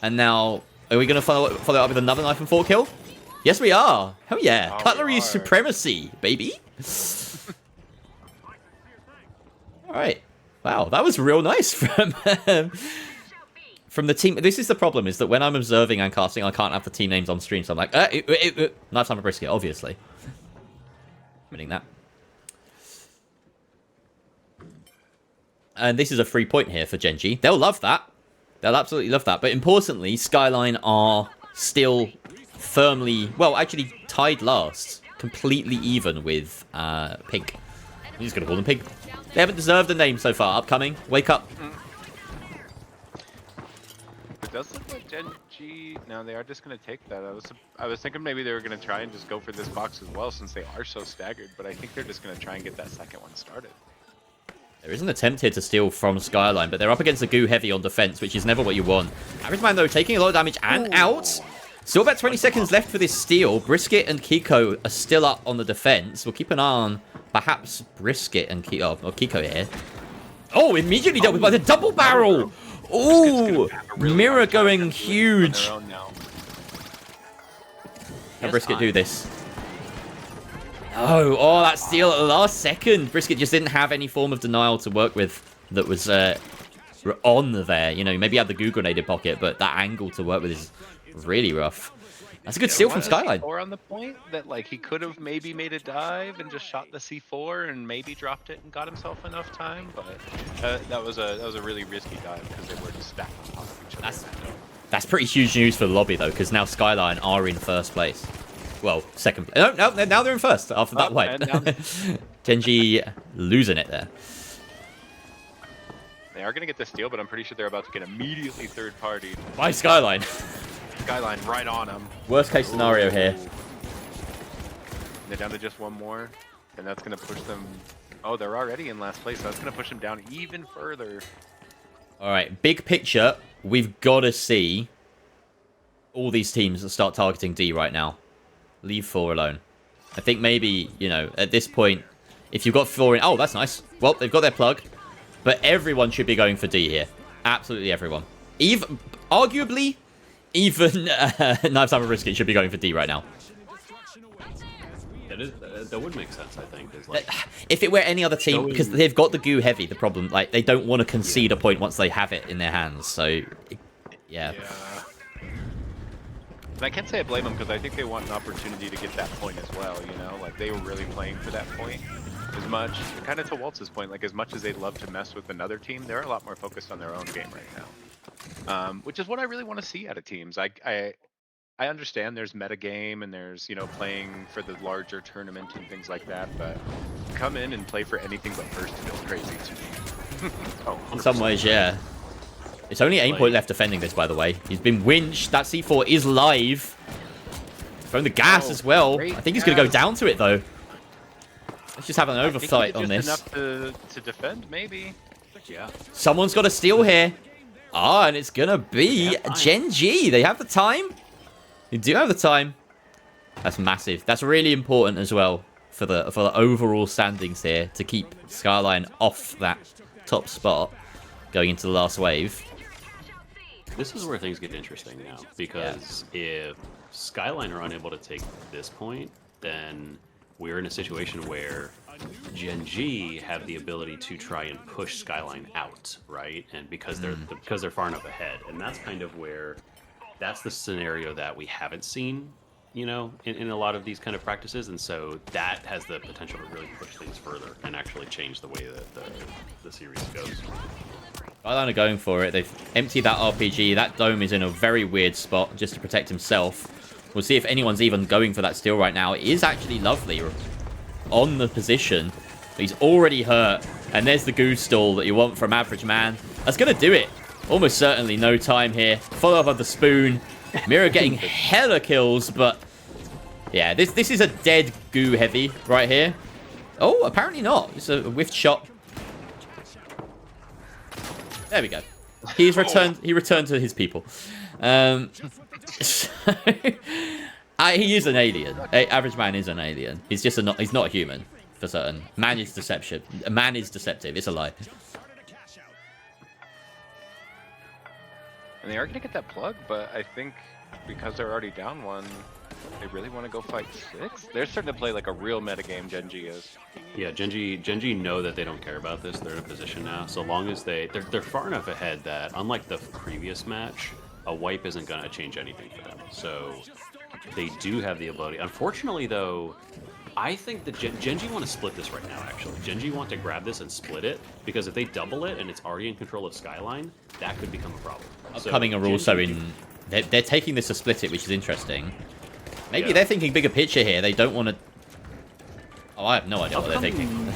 And now, are we going to follow it up with another knife and fork kill? Yes, we are. Hell yeah. Cutlery supremacy, baby. All right. Wow, that was real nice from the team. This is the problem, is that when I'm observing and casting, I can't have the team names on stream. So I'm like, knife time brisket, obviously. Winning that. And this is a free point here for Gen.G. They'll love that. They'll absolutely love that. But importantly, Skyline are still firmly, well, actually tied last. Completely even with Pink. I'm just going to call them Pink. They haven't deserved a name so far. Upcoming. Wake up. It does look like Gen.G. No, they are just going to take that. I was thinking maybe they were going to try and just go for this box as well, since they are so staggered. But I think they're just going to try and get that second one started. There is an attempt here to steal from Skyline, but they're up against a goo heavy on defense, which is never what you want. Average Man, though, taking a lot of damage and out. Still about 20 seconds left for this steal. Brisket and Kiko are still up on the defense. We'll keep an eye on perhaps Brisket and Kiko. Oh, Kiko here. Oh, immediately dealt with by the double barrel. Oh, Mirror going huge. Can Brisket do this? Oh, that steal at the last second. Brisket just didn't have any form of denial to work with that was on there. You know, maybe he had the goo grenade in pocket, but that angle to work with is really rough. That's a good steal from Skyline. C4 on the point that, like, he could have maybe made a dive and just shot the C4 and maybe dropped it and got himself enough time, but that was a really risky dive because they were just stacked on top of each other. That's pretty huge news for the lobby though, because now Skyline are in first place. Well, second place. No, now they're in first after that wipe. Gen.G losing it there. They are going to get the steal, but I'm pretty sure they're about to get immediately third party. By Skyline. Skyline right on them. Worst case scenario here. They're down to just one more, and that's going to push them... Oh, they're already in last place, so that's going to push them down even further. All right, big picture. We've got to see all these teams that start targeting D right now. Leave 4 alone. I think maybe, you know, at this point, if you've got 4 in... Oh, that's nice. Well, they've got their plug. But everyone should be going for D here. Absolutely everyone. Arguably, even Knife Time and Brisket should be going for D right now. that would make sense. I think is like if it were any other team, because they've got the goo heavy. The problem, like, they don't want to concede a point once they have it in their hands. So, yeah. And I can't say I blame them because I think they want an opportunity to get that point as well. You know, like they were really playing for that point. As much, kind of to Waltz's point, like as much as they'd love to mess with another team, they're a lot more focused on their own game right now. Which is what I really want to see out of teams. I understand there's metagame and there's, you know, playing for the larger tournament and things like that, but come in and play for anything but first feels crazy to me. In some ways, yeah. It's only aim point left defending this, by the way. He's been winched. That C4 is live. Throwing the gas as well. I think he's going to go down to it, though. Let's just have an oversight on this. Enough to defend, maybe. Yeah. Someone's got to steal here. Ah, and it's going to be Gen.G. They have the time. They do have the time. That's massive. That's really important as well for the overall standings here to keep Skyline off that top spot going into the last wave. This is where things get interesting now, because if Skyline are unable to take this point, then we're in a situation where Gen.G have the ability to try and push Skyline out, right? And because they're far enough ahead, and that's kind of where that's the scenario that we haven't seen, you know, in a lot of these kind of practices, and so that has the potential to really push things further and actually change the way that the series goes. Skyline are going for it. They've emptied that RPG. That dome is in a very weird spot just to protect himself. We'll see if anyone's even going for that steal right now. It is actually Lovely on the position. He's already hurt. And there's the goose stall that you want from Average Man. That's going to do it. Almost certainly no time here. Follow up of the spoon. Mira getting hella kills, but yeah, this is a dead goo heavy right here. Oh, apparently not. It's a whiffed shot. There we go. He's returned. He returned to his people. So, he is an alien. Average Man is an alien. He's just he's not a human for certain. Man is deception. Man is deceptive. It's a lie. And they are going to get that plug, but I think because they're already down one, they really want to go fight 6. They're starting to play like a real metagame, Gen.G is. Yeah, Gen.G know that they don't care about this. They're in a position now. So long as they're far enough ahead that, unlike the previous match, a wipe isn't going to change anything for them. So they do have the ability. Unfortunately, though, I think that Gen.G want to split this right now, actually. Gen.G want to grab this and split it, because if they double it and it's already in control of Skyline, that could become a problem. Upcoming are also in... They're taking this to split it, which is interesting. Maybe they're thinking bigger picture here. They don't want to... Oh, I have no idea what they're thinking.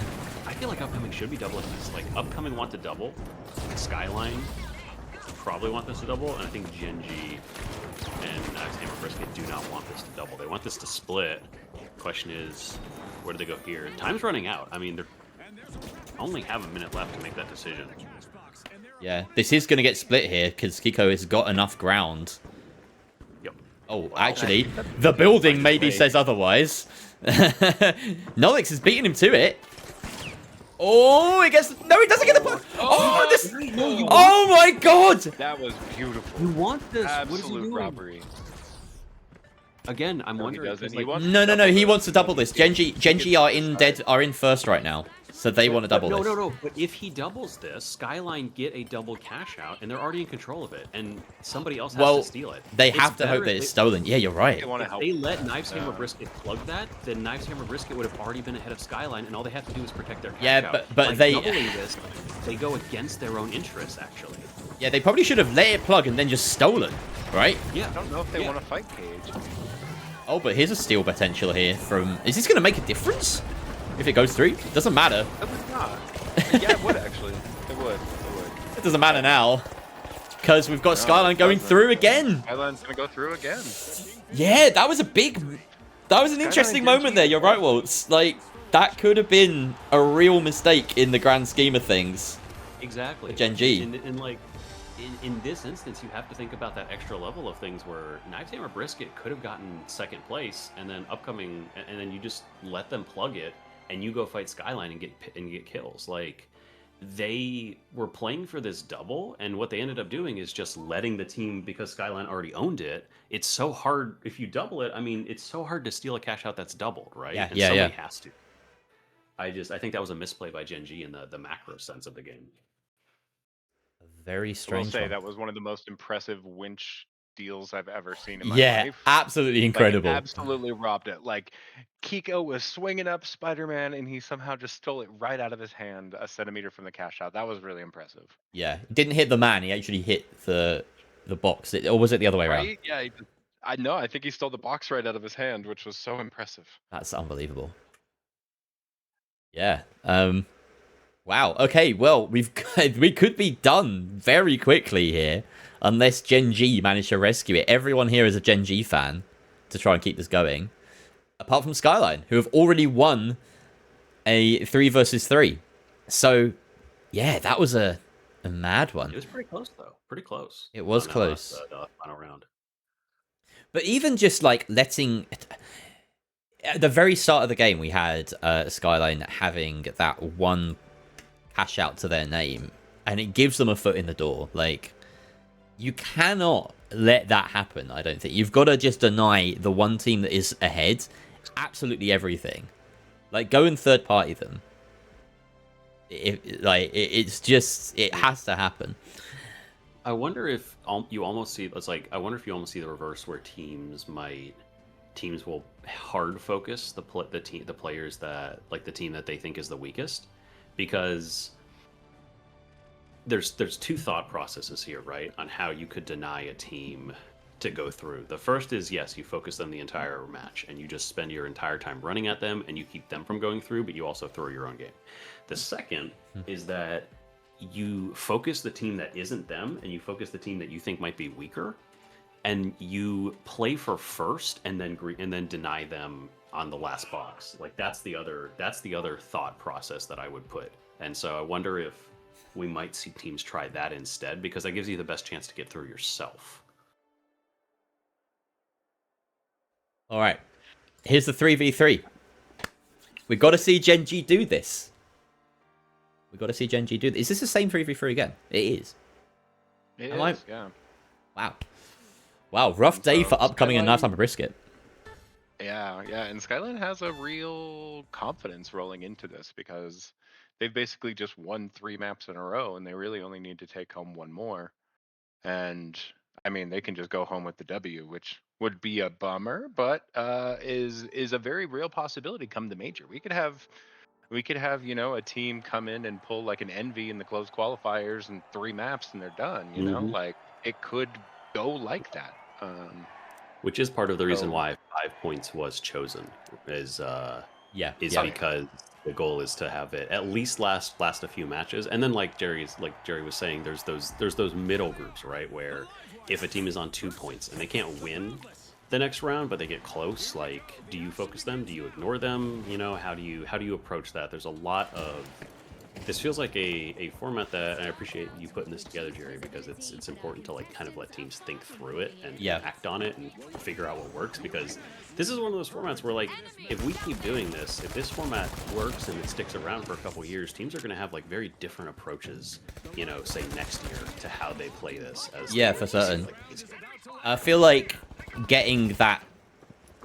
I feel like Upcoming should be doubling this. Like, Upcoming want to double. Skyline probably want this to double. And I think Gen.G and Knives Hammer Brisket do not want this to double. They want this to split. Question is, where do they go here? Time's running out. I mean, they only have a minute left to make that decision. Yeah, this is going to get split here because Kiko has got enough ground. Yep. Oh, actually, the building maybe says otherwise. Nolix is beating him to it. Oh, he gets... No, he doesn't get the point. Oh, this... Oh, my God. That was beautiful. You want this. Absolute robbery. Again, I'm wondering... No, he wants to double this. Gen.G are in first right now. So they want to double this. No. But if he doubles this, Skyline get a double cash out, and they're already in control of it, and somebody else has to steal it. They have to hope that it's stolen. Yeah, you're right. If they let Knives Hammer Brisket plug that, then Knives Hammer Brisket would have already been ahead of Skyline, and all they have to do is protect their cash out. But they... doubling this, they go against their own interests, actually. Yeah, they probably should have let it plug and then just stolen, right? Yeah. I don't know if they want to fight Cage. Oh, but here's a steal potential here from... Is this going to make a difference? If it goes through? Doesn't matter. It would not. Yeah, it would actually. It would. It doesn't matter now. Because we've got Skyline going through again. Skyline's going to go through again. Yeah, that was a big... That was an interesting moment there. You're right, Waltz. Like, that could have been a real mistake in the grand scheme of things. Exactly. Gen.G. And like, in this instance, you have to think about that extra level of things where Knives Hammer Brisket could have gotten second place, and then Upcoming, and then you just let them plug it, and you go fight Skyline and get kills. Like, they were playing for this double, and what they ended up doing is just letting the team, because Skyline already owned it. It's so hard if you double it. I mean, it's so hard to steal a cash out that's doubled, right? Yeah, And yeah, somebody yeah. has to. I think that was a misplay by Gen.G in the macro sense of the game. A very I will strange say one. that was one of the most impressive winch deals I've ever seen in my Yeah, life. absolutely Like, incredible. absolutely robbed it. Like, Kiko was swinging up Spider-Man, and he somehow just stole it right out of his hand, a centimeter from the cash out. That was really impressive. Yeah, he didn't hit the man. He actually hit the box. Or was it the other way around? Right? Yeah. I know. I think he stole the box right out of his hand, which was so impressive. That's unbelievable. Yeah. Wow. Okay. Well, we could be done very quickly here, unless Gen.G managed to rescue it. Everyone here is a Gen.G fan to try and keep this going, apart from Skyline, who have already won a 3 versus 3. So, yeah, that was a mad one. It was pretty close, though. Pretty close. It was on that close. last final round. But even just like letting. At the very start of the game, we had Skyline having that one cash out to their name, and it gives them a foot in the door. Like, you cannot let that happen, I don't think. You've got to just deny the one team that is ahead absolutely everything. Like, go and third party them. It's just, it has to happen. I wonder if you almost see, it's like, I wonder if you almost see the reverse where teams will hard focus the players that, like, the team that they think is the weakest, because there's two thought processes here, right, on how you could deny a team to go through. The first is, yes, you focus them the entire match and you just spend your entire time running at them and you keep them from going through, but you also throw your own game. The second is that you focus the team that isn't them and you focus the team that you think might be weaker, and you play for first and then deny them on the last box. Like, that's the other thought process that I would put. And so I wonder if we might see teams try that instead, because that gives you the best chance to get through yourself. All right, here's the 3v3. We've got to see Gen.G do this. We've got to see Gen.G do this. Is this the same 3v3 again? It is. It is, yeah. Wow. Wow, rough day for upcoming and Knife Time Brisket. Yeah, and Skyline has a real confidence rolling into this, because they've basically just won 3 maps in a row, and they really only need to take home 1 more. And I mean, they can just go home with the W, which would be a bummer, but is a very real possibility come the major. We could have, a team come in and pull like an Envy in the closed qualifiers and 3 maps and they're done. Like, it could go like that. Which is part of the reason why 5 points was chosen, is because the goal is to have it at least last a few matches, and then like Jerry was saying, there's those middle groups, right, where if a team is on 2 points and they can't win the next round but they get close, like, do you focus them? Do you ignore them? How do you approach that? There's a lot of. This feels like a format that, and I appreciate you putting this together, Jerry, because it's important to, like, kind of let teams think through it and act on it and figure out what works, because this is one of those formats where, like, if we keep doing this, if this format works and it sticks around for a couple years, teams are going to have, like, very different approaches, say next year, to how they play this. For certain. I feel like getting that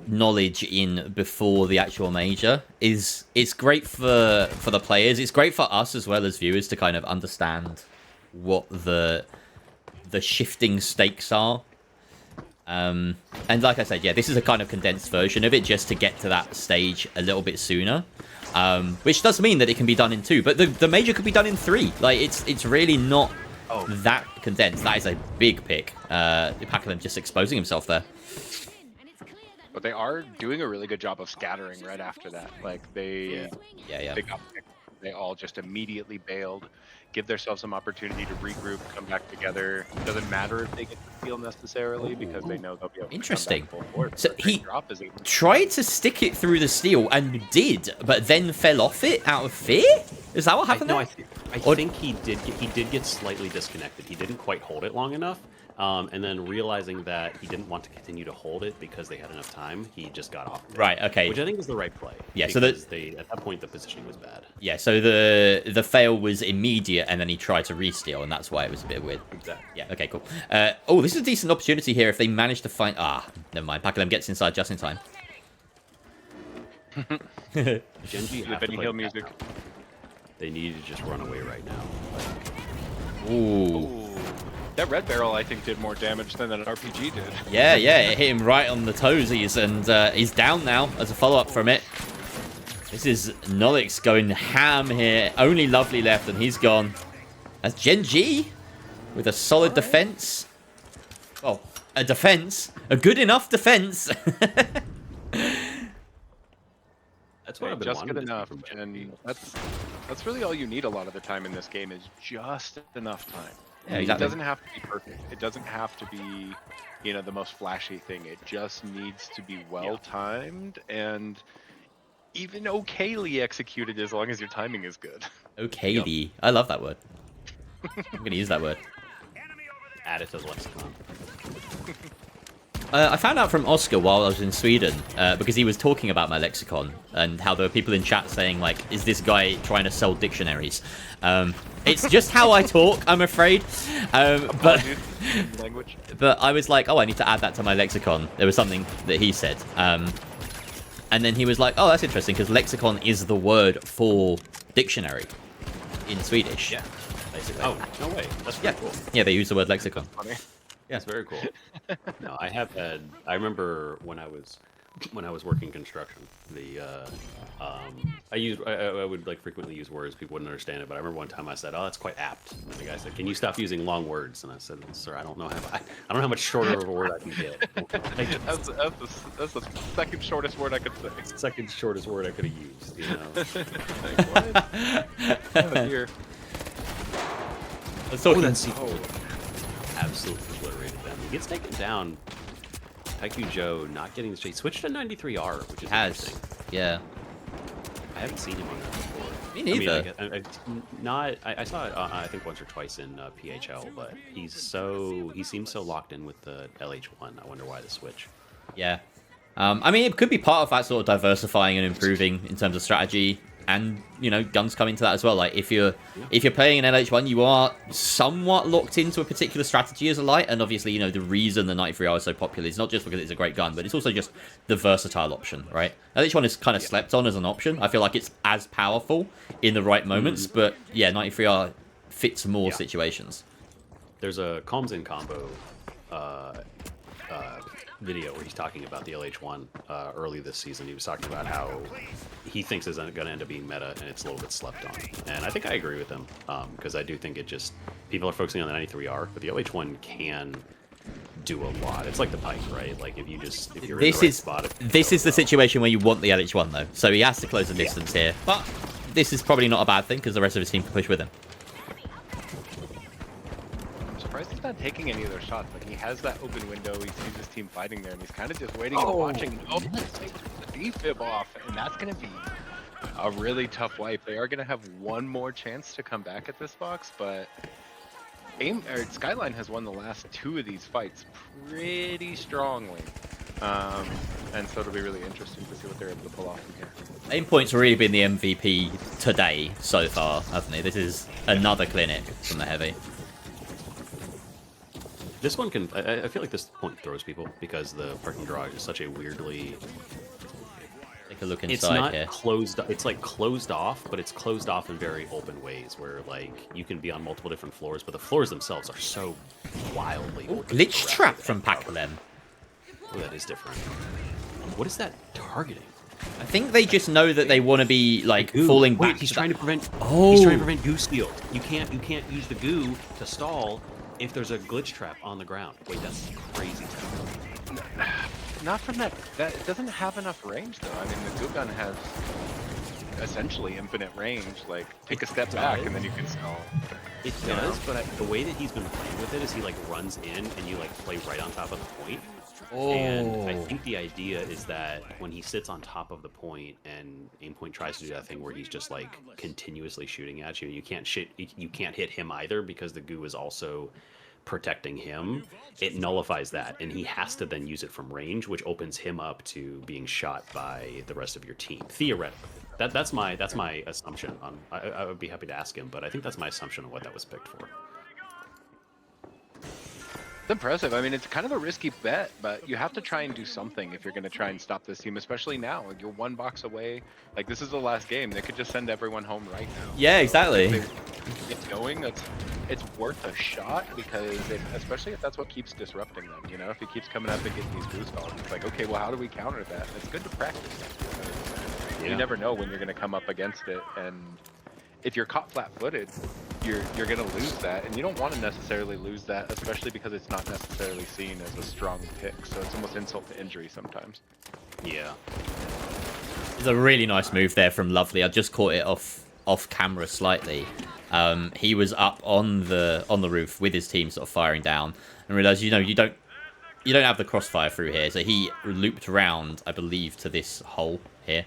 knowledge in before the actual major it's great for the players. It's great for us as well as viewers to kind of understand what the shifting stakes are. And like I said, this is a kind of condensed version of it, just to get to that stage a little bit sooner, which does mean that it can be done in 2, but the major could be done in 3. Like, it's really not that condensed. That is a big pick. Packerland just exposing himself there. But they are doing a really good job of scattering right after that. Like, they got picked. They all just immediately bailed, give themselves some opportunity to regroup, come back together. It doesn't matter if they get the steal necessarily, because they know they'll be able to Interesting. come back full force. So he tried to stick it through the steel and did, but then fell off it out of fear? Is that what happened No, there? I think he did get slightly disconnected. He didn't quite hold it long enough, and then realizing that he didn't want to continue to hold it because they had enough time, he just got off. Right. Okay. Which I think was the right play. Yeah. So at that point the positioning was bad. Yeah. So the fail was immediate, and then he tried to re-steal, and that's why it was a bit weird. Exactly. Yeah. Okay. Cool. Oh, this is a decent opportunity here if they manage to find. Never mind. Pac-Man gets inside just in time. Gen.G have to Benny play Hill music. They need to just run away right now. Ooh. Ooh. That red barrel, I think, did more damage than an RPG did. Yeah. It hit him right on the toesies, and he's down now as a follow-up from it. This is Nolix going ham here. Only Lovely left, and he's gone. That's Gen.G with a solid defense. Well, a defense. A good enough defense. That's what I've been Just wanting good to see enough, from and that's really all you need a lot of the time in this game is just enough time. Yeah, exactly. It doesn't have to be perfect. It doesn't have to be, the most flashy thing. It just needs to be well timed and even okayly executed as long as your timing is good. Okayly. I love that word. I'm going to use that word. Add it to the lexicon. I found out from Oscar while I was in Sweden, because he was talking about my lexicon and how there were people in chat saying, like, is this guy trying to sell dictionaries? It's just how I talk, I'm afraid. But I was like, oh, I need to add that to my lexicon. There was something that he said. And then he was like, oh, that's interesting, because lexicon is the word for dictionary in Swedish. Yeah, basically. Oh, no way. That's pretty cool. Yeah, they use the word lexicon. Funny. Yeah, it's very cool. No, I remember when I was working construction, I would like frequently use words people wouldn't understand it, but I remember one time I said, "Oh, that's quite apt." And the guy said, "Can you stop using long words?" And I said, "Sir, I don't know how much shorter of a word I can get." That's the second shortest word I could say. Second shortest word I could have used, you know. Like, what? Oh, dear. Let's talk Absolutely obliterated them. He gets taken down. Haiku Joe not getting the straight. Switched to 93R, which is interesting. Yeah. I haven't seen him on that before. Me neither. I saw it, I think once or twice in PHL, but he seems so locked in with the LH1. I wonder why the switch. Yeah. I mean, it could be part of that sort of diversifying and improving in terms of strategy, and guns come into that as well. Like if you're playing an LH1, you are somewhat locked into a particular strategy as a light, and obviously the reason the 93R is so popular is not just because it's a great gun, but it's also just the versatile option, right? LH1 is kind of slept on as an option. I feel like it's as powerful in the right moments, but yeah, 93R fits more situations. There's a Calms in combo video where he's talking about the LH1 early this season. He was talking about how he thinks it's going to end up being meta and it's a little bit slept on. And I think I agree with him because I do think people are focusing on the 93R, but the LH1 can do a lot. It's like the Pike, right? Like if you're in the right spot. This is the situation where you want the LH1 though, so he has to close the distance here. But this is probably not a bad thing because the rest of his team can push with him. He's not taking any of their shots. Like he has that open window. He sees his team fighting there, and he's kind of just waiting and watching. Oh, the defib off, and that's going to be a really tough wipe. They are going to have one more chance to come back at this box, but Skyline has won the last two of these fights pretty strongly. And so it'll be really interesting to see what they're able to pull off from here. Aim Point's really been the MVP today so far, hasn't he? This is another clinic from the Heavy. This one can. I feel like this point throws people because the parking garage is such a weirdly. Take a look inside it's not here. Closed. It's like closed off, but it's closed off in very open ways where like you can be on multiple different floors, but the floors themselves are so wildly. Glitch trap from Pac-Man. Oh, that is different. What is that targeting? I think they just know that they want to be like falling back. He's trying to prevent. Oh. He's trying to prevent goo steal. You can't use the goo to stall if there's a glitch trap on the ground. Wait, that's crazy. Not from that. It doesn't have enough range though. I mean, the goo gun has essentially infinite range. Like, take a step back and then you can stall. It does, but the way that he's been playing with it is he like runs in and you like play right on top of the point. And I think the idea is that when he sits on top of the point and Aimpoint tries to do that thing where he's just like continuously shooting at you, you can't hit him either because the goo is also protecting him. It nullifies that, and he has to then use it from range, which opens him up to being shot by the rest of your team. Theoretically, that's my assumption. I would be happy to ask him, but I think that's my assumption on what that was picked for. It's impressive. I mean, it's kind of a risky bet, but you have to try and do something if you're going to try and stop this team, especially now. Like, you're one box away. Like, this is the last game. They could just send everyone home right now. Yeah, exactly. So if they get going, it's worth a shot because, especially if that's what keeps disrupting them. You know, if he keeps coming up and getting these boost calls, it's like, okay, well, how do we counter that? And it's good to practice. Yeah. You never know when you're going to come up against it, and if you're caught flat-footed, you're going to lose that, and you don't want to necessarily lose that, especially because it's not necessarily seen as a strong pick, so it's almost insult to injury sometimes. Yeah. It's a really nice move there from Lovely. I just caught it off camera slightly. He was up on the roof with his team sort of firing down and realized, you don't have the crossfire through here, so he looped around, I believe, to this hole here.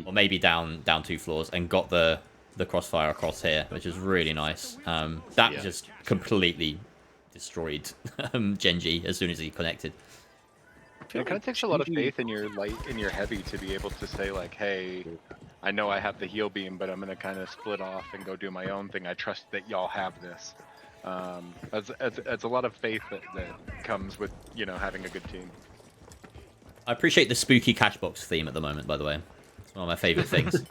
Or maybe down 2 floors and got the crossfire across here, which is really nice. That just completely destroyed Gen.G as soon as he connected. It kind of takes a lot of faith in your light, in your heavy, to be able to say like, hey, I know I have the heal beam, but I'm going to kind of split off and go do my own thing. I trust that y'all have this. It's a lot of faith that comes with, you know, having a good team. I appreciate the spooky cash box theme at the moment, by the way. It's one of my favorite things.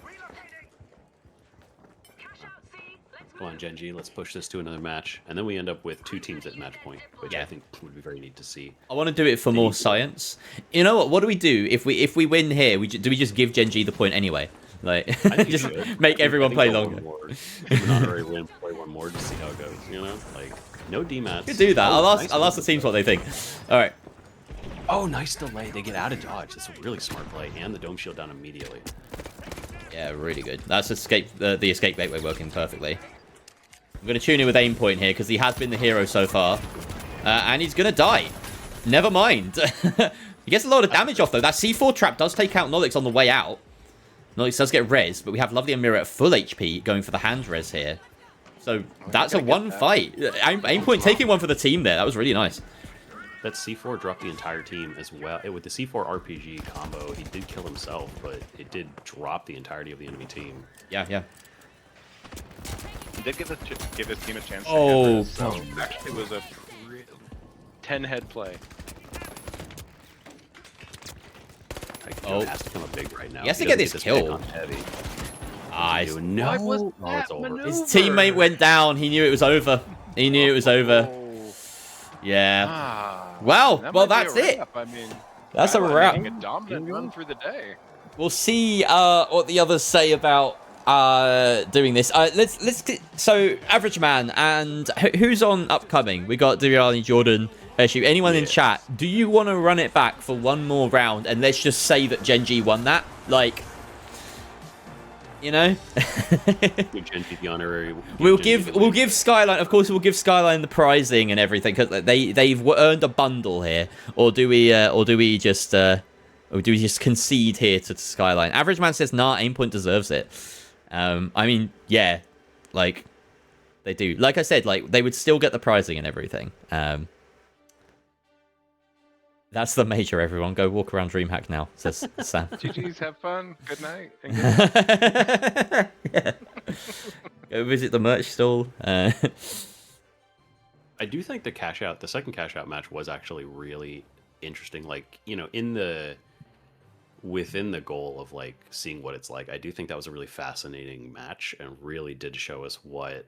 Come on, Gen.G, let's push this to another match. And then we end up with 2 teams at match point, which I think would be very neat to see. I want to do it for more science. You know what? What do we do if we win here? Do we just give Gen.G the point anyway? Like, just make everyone play longer. Honorary win, play one more to see how it goes. You know, like no demats. You do that. I'll ask the teams what they think. All right. Oh, nice delay. They get out of dodge. That's a really smart play, and the dome shield down immediately. Yeah, really good. That's the escape gateway working perfectly. I'm going to tune in with Aimpoint here because he has been the hero so far. And he's going to die. Never mind. He gets a lot of damage off, though. That C4 trap does take out Nolix on the way out. Nolix does get res, but we have Lovely and Mirror at full HP going for the hand res here. So that's a one fight. Aimpoint taking one for the team there. That was really nice. That C4 dropped the entire team as well. With the C4 RPG combo, he did kill himself, but it did drop the entirety of the enemy team. Yeah. He did give his team a chance to Oh, so actually was a 10-head play. It has to come up big right now. He has to get this kill. Nice. No. It's over. His teammate went down. He knew it was over. He knew it was over. Yeah. Well, that's it. I mean, that's a wrap. A dominant run through the day. We'll see what the others say about doing this. So Average Man and who's on upcoming? We got Duriani, Jordan, Shoot. Anyone in chat? Do you want to run it back for one more round and let's just say that Gen.G won that? Like, you know, give Gen.G the honorary. We'll give Skyline. Of course, we'll give Skyline the prizing and everything because they've earned a bundle here. Or do we just concede here to Skyline? Average Man says, nah, Aimpoint deserves it. I mean, yeah, like they do. Like I said, like they would still get the prizing and everything. That's the major, everyone. Go walk around DreamHack now, says Sam. GG's, have fun. Good night. Yeah. Go visit the merch stall. I do think the second cash out match was actually really interesting. Like, you know, within the goal of like seeing what it's like, I do think that was a really fascinating match and really did show us what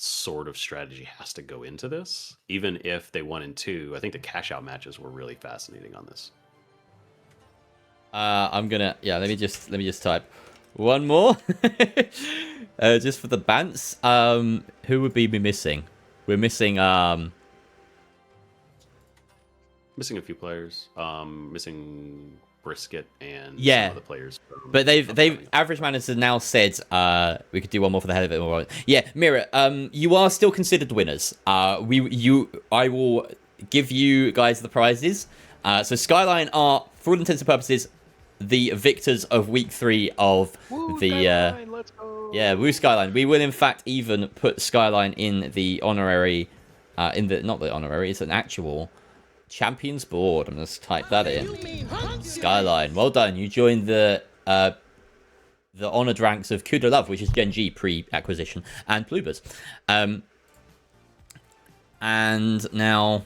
sort of strategy has to go into this. Even if they 1 and 2, I think the cash out matches were really fascinating on this. I'm gonna let me just type one more just for the bants. Who would we be missing? We're missing missing a few players. Missing Brisket and some of the players. But they've Average Man has now said we could do one more for the hell of it. Yeah, Mirror, you are still considered winners. I will give you guys the prizes. So Skyline are, for all intents and purposes, the victors of week 3 of Woo, the Skyline, let's go. yeah, Woo Skyline. We will in fact even put Skyline in the honorary not the honorary, it's an actual champions board. I'm just type that in. Skyline, well done. You joined the honored ranks of Kudo Love, which is Gen.G pre-acquisition, and Plubers. And now,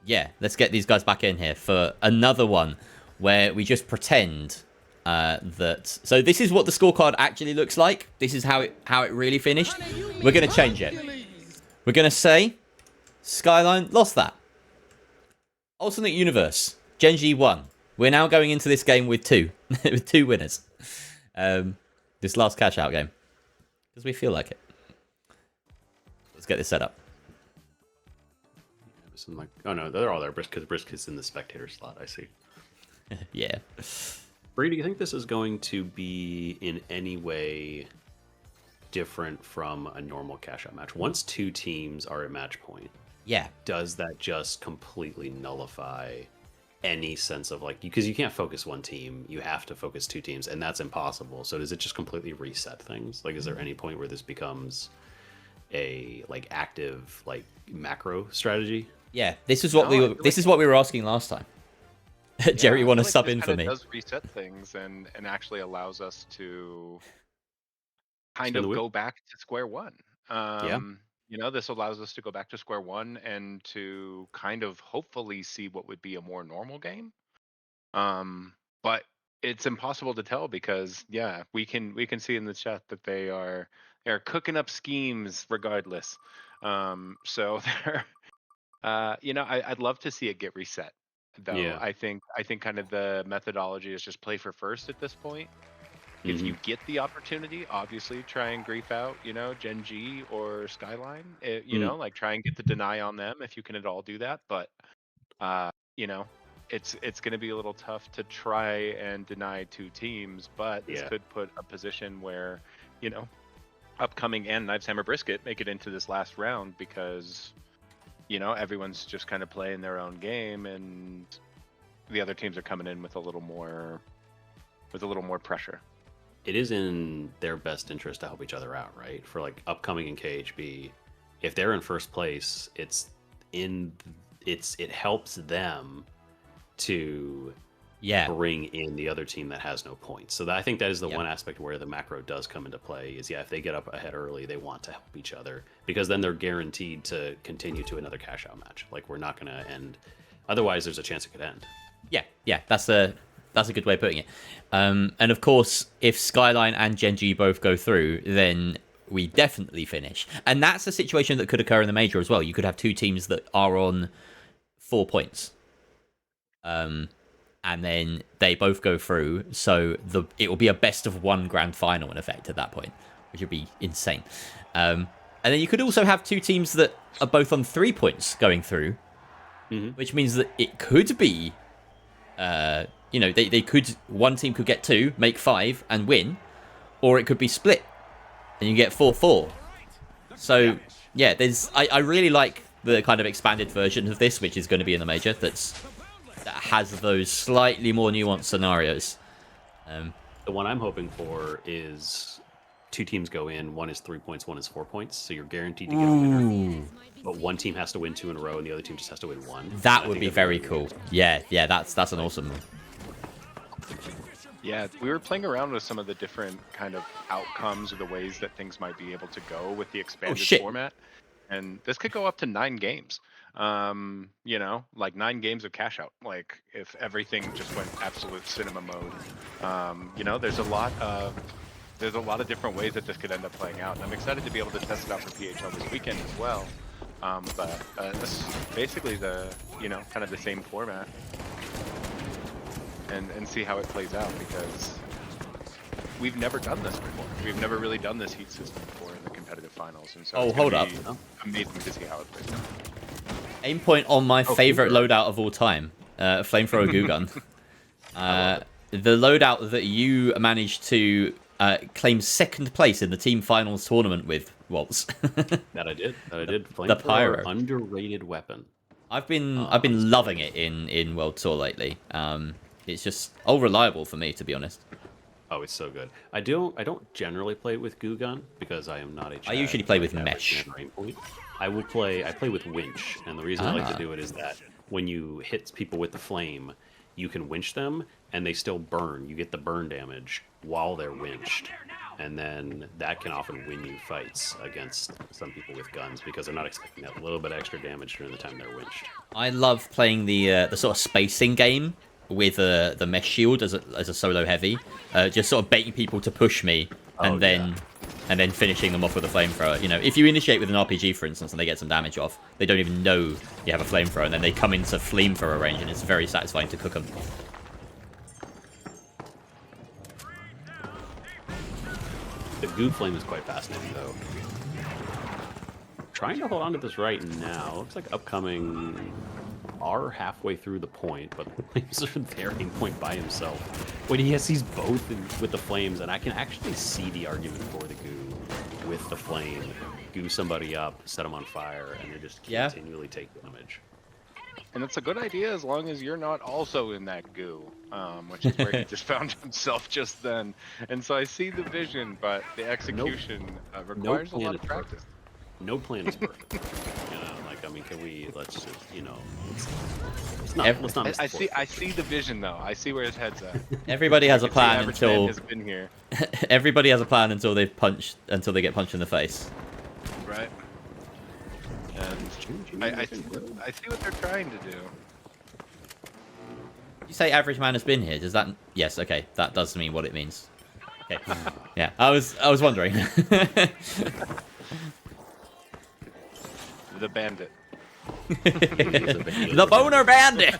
yeah, let's get these guys back in here for another one where we just pretend that. So this is what the scorecard actually looks like. This is how it really finished. We're gonna change it. We're gonna say Skyline lost that. Alternate universe, Gen.G won. We're now going into this game with two winners. This last cash out game because we feel like it. Let's get this set up. Like, oh no, they're all there because Brisket's in the spectator slot. I see. Yeah. Bree, do you think this is going to be in any way different from a normal cash out match? Once 2 teams are at match point, Yeah. does that just completely nullify any sense of like, because you can't focus one team, you have to focus 2 teams, and that's impossible. So does it just completely reset things? Like, is there any point where this becomes a like active like macro strategy? Yeah. This is what we were asking last time. Jerry, you want to sub in for me? It does reset things and actually allows us to kind of go back to square one. You know, this allows us to go back to square one and to kind of hopefully see what would be a more normal game. But it's impossible to tell because yeah, we can see in the chat that they're cooking up schemes regardless. So they're you know, I'd love to see it get reset though. Yeah. I think kind of the methodology is just play for first at this point. If you get the opportunity, obviously try and grief out, you know, Gen.G or Skyline. You know, like try and get the deny on them if you can at all do that. But you know, it's going to be a little tough to try and deny 2 teams. But this could put a position where, you know, Upcoming and Knives Hammer Brisket make it into this last round because, you know, everyone's just kind of playing their own game and the other teams are coming in with a little more pressure. It is in their best interest to help each other out, right? For like Upcoming and KHB, if they're in first place, it helps them to bring in the other team that has no points. So I think that is the one aspect where the macro does come into play is if they get up ahead early, they want to help each other because then they're guaranteed to continue to another cash out match. Like we're not going to end. Otherwise, there's a chance it could end. Yeah, that's a good way of putting it. And of course, if Skyline and Gen.G both go through, then we definitely finish. And that's a situation that could occur in the major as well. You could have 2 teams that are on 4 points. And then they both go through, so it will be a best of 1 grand final in effect at that point, which would be insane. And then you could also have 2 teams that are both on 3 points going through, which means that it could be, you know, they could, one team could get 2, make 5 and win, or it could be split and you get 4-4. So yeah, I really like the kind of expanded version of this, which is going to be in the major. That has those slightly more nuanced scenarios. The one I'm hoping for is 2 teams go in. One is 3 points, one is 4 points. So you're guaranteed to get a winner. But one team has to win 2 in a row, and the other team just has to win 1. That would be very cool. Yeah, that's an awesome one. Yeah, we were playing around with some of the different kind of outcomes or the ways that things might be able to go with the expanded format. And this could go up to 9 games. You know, like 9 games of cash out. Like if everything just went absolute cinema mode. You know, there's a lot of different ways that this could end up playing out. And I'm excited to be able to test it out for PHL this weekend as well. But this is basically kind of the same format. And see how it plays out because we've never done this before. We've never really done this heat system before in the competitive finals. And so hold up. Amazing to see how it plays out. Aim point on my favorite loadout of all time, flamethrower goo gun. The loadout that you managed to claim 2nd place in the team finals tournament with, Waltz. That I did. The pyro. Underrated weapon. I've been loving it in World Tour lately. It's just all reliable for me, to be honest. Oh, it's so good. I don't generally play with goo gun because I am not a Chad. I usually play with like mesh. I play with winch, and the reason I like to do it is that when you hit people with the flame, you can winch them and they still burn. You get the burn damage while they're winched. And then that can often win you fights against some people with guns because they're not expecting that little bit extra damage during the time they're winched. I love playing the sort of spacing game with the mesh shield as a solo heavy, just sort of baiting people to push me, and then finishing them off with a flamethrower. You know, if you initiate with an RPG, for instance, and they get some damage off, they don't even know you have a flamethrower, and then they come into flamethrower range, and it's very satisfying to cook them. The goo flame is quite fascinating, though. Trying to hold on to this right now. Looks like upcoming are halfway through the point, but the flames are there in point by himself. When he has these both with the flames, and I can actually see the argument for the goo with the flame. Goo somebody up, set them on fire, and they just continually take damage. And it's a good idea as long as you're not also in that goo, which is where he just found himself just then. And so I see the vision, but the execution requires a lot of practice. No plan is perfect. You know, like, I mean, let's just, you know, let's not I see the vision, though. I see where his head's at. Everybody has a plan until... has been here. Everybody has a plan until they get punched in the face. Right. And I see what they're trying to do. You say average man has been here. Does that? Yes. Okay. That does mean what it means. Okay. Yeah. I was wondering. The bandit. The boner bandit.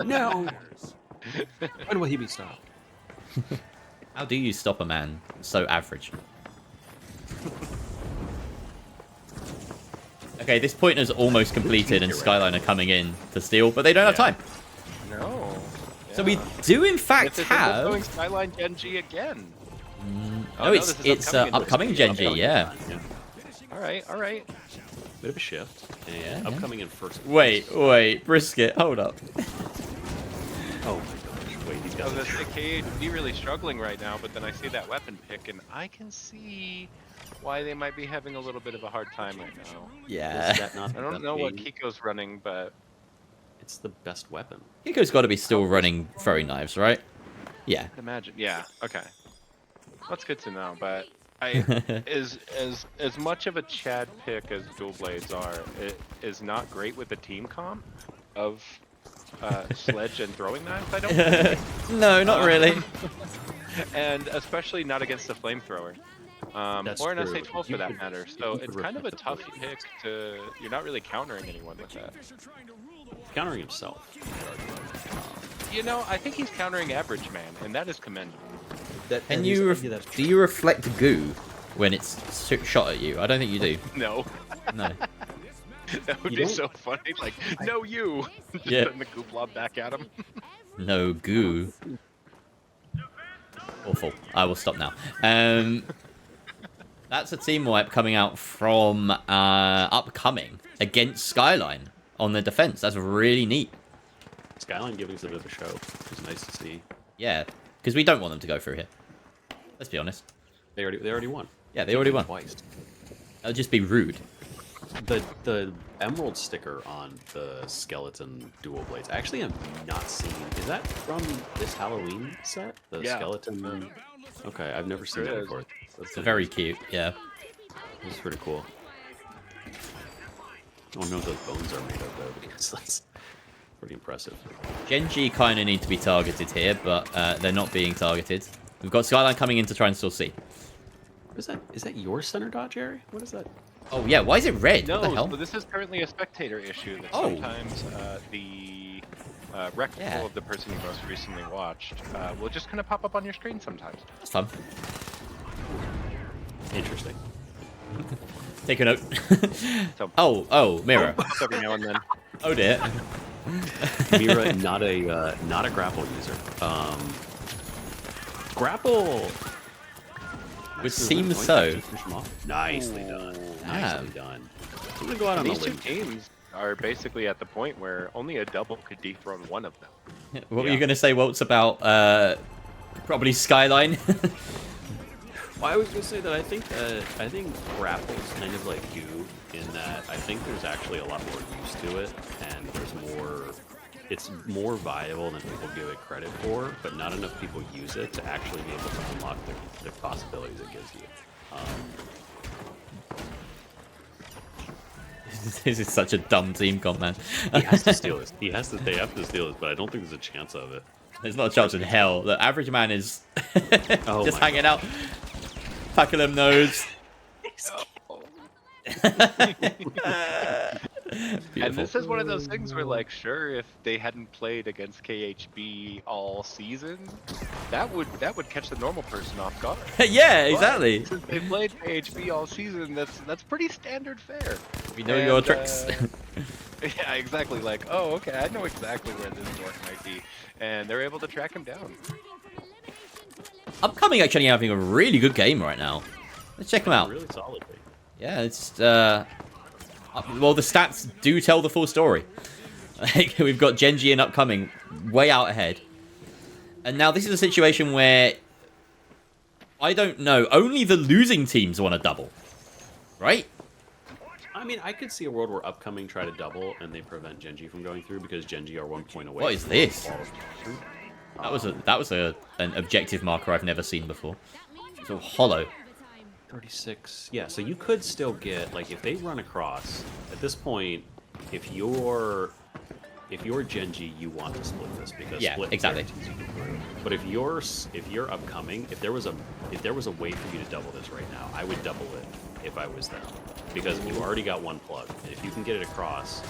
No. When will he be stopped? How do you stop a man so average? Okay, this point is almost completed, and Skyline are coming in to steal, but they don't have time. No. Yeah. So we do, in fact, have... Going Skyline Gen.G again. No, it's upcoming Gen.G, yeah. All right. Bit of a shift. And upcoming in first. Wait, Brisket, hold up. Oh my gosh, wait, these guys are... KHB really struggling right now, but then I see that weapon pick, and I can see why they might be having a little bit of a hard time right now. Yeah. I don't know what Kiko's running, but... It's the best weapon. Kiko's got to be still running throwing knives, right? Yeah. I'd imagine. Yeah, okay. That's good to know, but... as much of a Chad pick as dual blades are, it is not great with the team comp of sledge and throwing knives, I don't think. No, not really. And especially not against the flamethrower. Or an true. SH12 for that matter. So it's kind of a tough pick to... You're not really countering anyone with that. Countering himself. You know, I think he's countering average man, and that is commendable. Do you reflect goo when it's shot at you? I don't think you do. No. No. That would be so funny. Like, no, you. Just send the goo blob back at him. No goo. Awful. I will stop now. That's a team wipe coming out from upcoming against Skyline on the defense. That's really neat. Skyline giving us a bit of a show. It's nice to see. Yeah, because we don't want them to go through here. Let's be honest. They already won. Yeah, they already won. Twice. That would just be rude. The emerald sticker on the skeleton dual blades. Actually, I'm not seeing. Is that from this Halloween set? The skeleton. Okay, I've never seen that before. It's very cute. Yeah. This is pretty cool. I don't know what those bones are made of though, because that's pretty impressive. Gen.G kind of need to be targeted here, but they're not being targeted. We've got Skyline coming in to try and still see. What is that? Is that your center dot, Jerry? What is that? Oh yeah, why is it red? No, what the hell? So this is currently a spectator issue. That sometimes the rec pool of the person you most recently watched will just kind of pop up on your screen sometimes. That's fun. Interesting. Take a note. So, Mira. Every now and then. Oh dear. Mira, not a grapple user. Grapple. Which seems so. Nicely done. Nicely done. I'm gonna go out on These the two limb. teams are basically at the point where only a double could dethrone one of them. What were you going to say, Waltz, about probably Skyline? Well, I was gonna say that I think grapple's kind of like goo in that I think there's actually a lot more use to it, and there's more. It's more viable than people give it credit for, but not enough people use it to actually be able to unlock the possibilities it gives you. This is such a dumb team comp, man. He has to steal this. They have to steal this, but I don't think there's a chance of it. There's not a chance in hell. The average man is Oh just my hanging out, packing them nodes. And this is one of those things where, like, sure, if they hadn't played against KHB all season, that would catch the normal person off guard. Yeah, exactly. But since they played KHB all season, that's pretty standard fare. We know your tricks. Yeah, exactly. Like, oh, okay, I know exactly where this dork might be, and they're able to track him down. Upcoming actually having a really good game right now. Let's check them out. Really solidly. Yeah, it's well, the stats do tell the full story. Like, we've got Gen.G and Upcoming way out ahead. And now this is a situation where, I don't know, only the losing teams want to double. Right? I mean, I could see a world where Upcoming try to double and they prevent Gen.G from going through because Gen.G are 1 point away. What is from this? qualification. That was an objective marker I've never seen before. It's all hollow. 36. Yeah, so you could still get, like, if they run across, at this point, if you're Gen.G, you want to split this because split exactly. guarantees you get through. But if you're Upcoming, if there was a way for you to double this right now, I would double it if I was them. Because you already got one plug. And if you can get it across.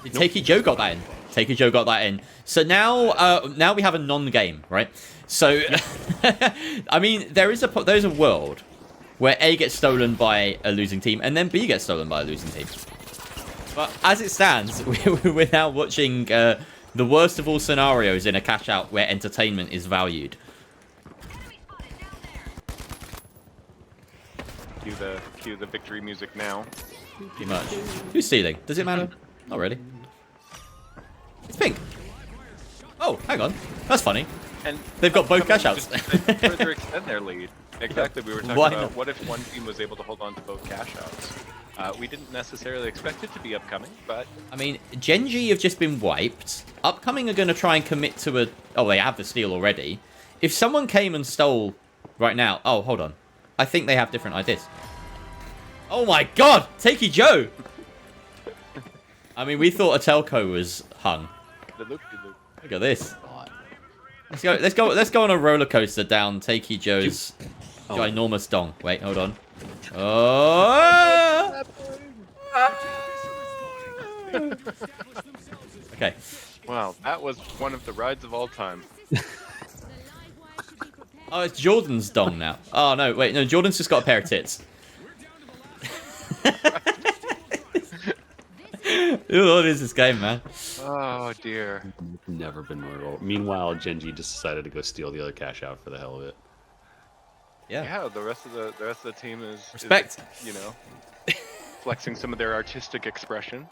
Takey Joe got that in. Takey Joe got that in. So now we have a non-game, right? So I mean, there's a world where A gets stolen by a losing team, and then B gets stolen by a losing team. But as it stands, we're now watching the worst of all scenarios in a cash-out where entertainment is valued. Cue the victory music now. Pretty much. Who's stealing? Does it matter? Not really. It's pink. Oh, hang on. That's funny. And they've got both cash-outs. Further extend their lead. Exactly. We were talking about what if one team was able to hold on to both cash-outs. We didn't necessarily expect it to be Upcoming, but... I mean, Gen.G have just been wiped. Upcoming are going to try and commit to a... Oh, they have the steal already. If someone came and stole right now... Oh, hold on. I think they have different ideas. Oh my god! Takey Joe! I mean, we thought a telco was hung. Look at this. Let's go on a roller coaster down Takey Joe's ginormous dong. Wait, hold on. Oh! Okay. Wow, that was one of the rides of all time. Oh, it's Jordan's dong now. Oh no, wait, no, Jordan's just got a pair of tits. What is this game, man? Oh dear. Never been more. Meanwhile, Gen.G just decided to go steal the other cash out for the hell of it. Yeah. The rest of the team is respect. You know, flexing some of their artistic expression.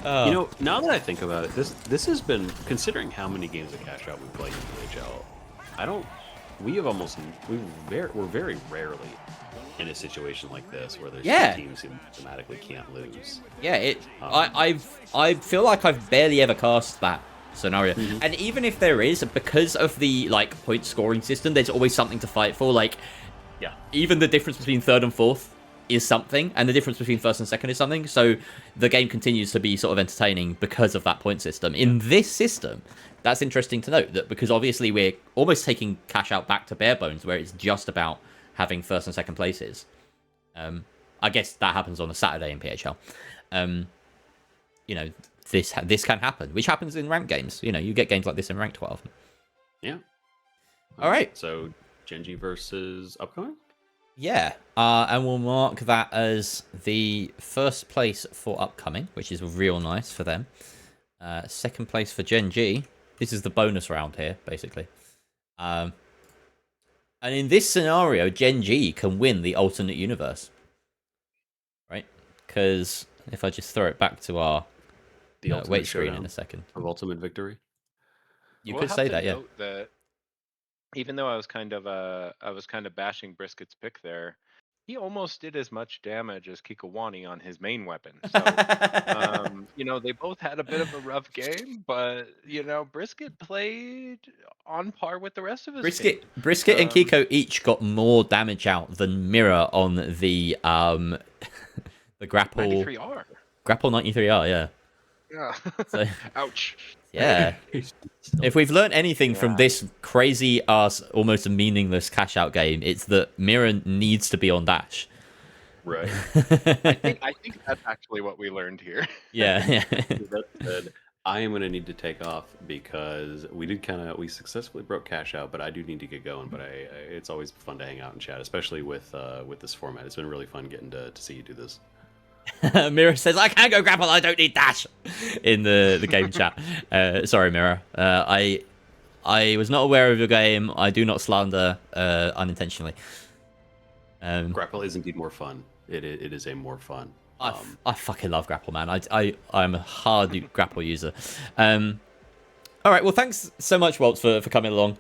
You know, now that I think about it, this has been, considering how many games of cash out we played in PHL, we're very rarely in a situation like this where there's two teams who mathematically can't lose. Yeah, I feel like I've barely ever cast that scenario. Mm-hmm. And even if there is, because of the like point scoring system, there's always something to fight for. Like, yeah, even the difference between third and fourth is something, and the difference between first and second is something. So the game continues to be sort of entertaining because of that point system. In this system, that's interesting to note, that because obviously we're almost taking cash out back to bare bones, where it's just about having first and second places. I guess that happens on a Saturday in PHL. You know, this can happen, which happens in ranked games. You know, you get games like this in ranked 12. Yeah. All right. So Gen.G versus Upcoming? Yeah, and we'll mark that as the first place for Upcoming, which is real nice for them. Second place for Gen.G. This is the bonus round here, basically. And in this scenario, Gen.G can win the alternate universe. Right? because if I just throw it back to our The ultimate wait screen showdown in a second. of ultimate victory. You We'll could have say to that, yeah. note that even though I was kind of bashing Brisket's pick there, he almost did as much damage as Kikawani on his main weapon. So you know, they both had a bit of a rough game, but you know, Brisket played on par with the rest of his team. Brisket and Kiko each got more damage out than Mirror on the the grapple 93R. grapple 93R, yeah. Yeah. So Ouch. yeah. If we've learned anything from this crazy ass, almost meaningless cash out game, it's that Mirror needs to be on dash. Right. I think that's actually what we learned here. Yeah, yeah. That said, I am gonna need to take off because we successfully broke cash out, but I do need to get going. But it's always fun to hang out and chat, especially with this format. It's been really fun getting to see you do this. Mirror says, I can go grapple, I don't need dash in the game chat. Sorry, Mirror. I was not aware of your game. I do not slander unintentionally. Grapple is indeed more fun. It is a more fun. I fucking love grapple, man. I'm a hard grapple user. All right, well, thanks so much, Waltz, for coming along.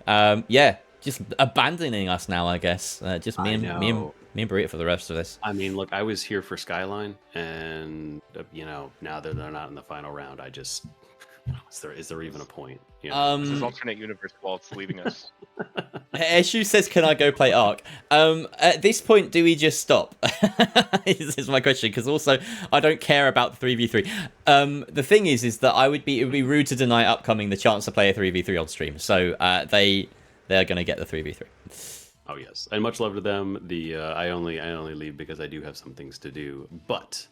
Yeah, just abandoning us now, I guess. Just me and Burrito for the rest of this. I mean, look, I was here for Skyline, and you know, now that they're not in the final round, I just is there even a point? You know? This is alternate universe Waltz leaving us. Eshu says, "Can I go play Ark?" At this point, do we just stop? is my question, because also I don't care about the 3v3. The thing is that it would be rude to deny Upcoming the chance to play a 3v3 on stream. So they're gonna get the 3v3. Oh yes, and much love to them. I only leave because I do have some things to do, but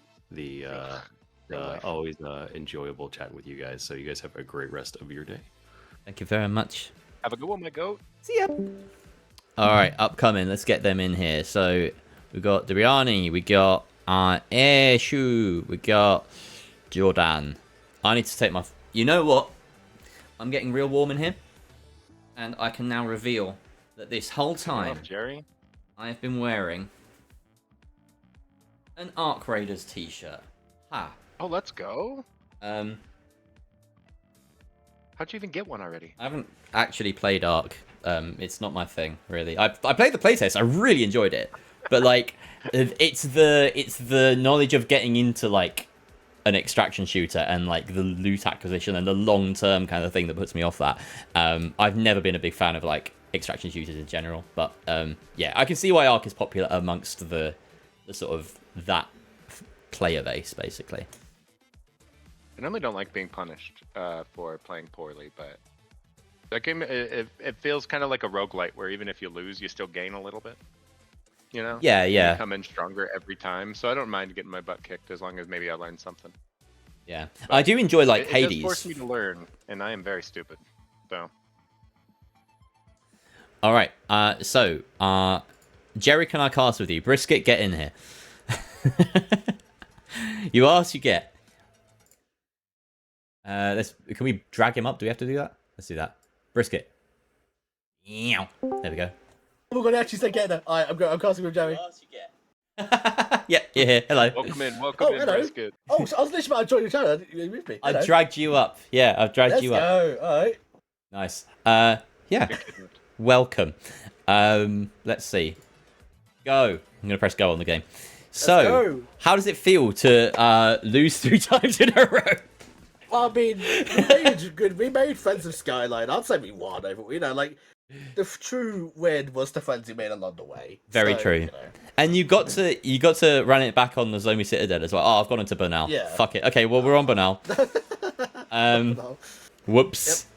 always enjoyable chatting with you guys. So you guys have a great rest of your day. Thank you very much. Have a good one, my goat. See ya. All right, Upcoming. Let's get them in here. So we got Duriani, we got Aishu, we got Jordan. I need to take my. You know what? I'm getting real warm in here, and I can now reveal that this whole time, Jerry, I have been wearing an Ark Raiders t-shirt. Ha. Oh, let's go. How'd you even get one already? I haven't actually played Ark. It's not my thing, really. I played the playtest. I really enjoyed it, but like, it's the knowledge of getting into like an extraction shooter and like the loot acquisition and the long term kind of thing that puts me off that. I've never been a big fan of like extraction shooters in general, but yeah, I can see why Ark is popular amongst the sort of that player base, basically. I normally don't like being punished for playing poorly, but that game, it feels kind of like a roguelite where even if you lose, you still gain a little bit. You know? Yeah, yeah. You come in stronger every time, so I don't mind getting my butt kicked as long as maybe I learn something. Yeah, but I do enjoy like Hades. It does force me to learn, and I am very stupid, so. All right, so Jerry, can I cast with you? Brisket, get in here. You ask, you get. Can we drag him up? Do we have to do that? Let's do that. Brisket. There we go. Oh my god, I actually said get there. Alright, I'm casting with Jerry. Yeah, you're here. Hello. Welcome in, hello. Brisket. Oh, so I was literally about to join your channel. You moved me. I dragged you up. Yeah, I've dragged you up. Let's go. Alright. Nice. Yeah. Welcome. Let's see. Go. I'm gonna press go on the game. So, how does it feel to lose 3 times in a row? Well, I mean, we made friends with Skyline. I'd say we won over. You know, like the true win was the friends you made along the way. Very true. You know. And you got to run it back on the Zomi Citadel as well. Oh, I've gone into Bernal. Yeah. Fuck it. Okay, well we're on Bernal. Whoops. Yep.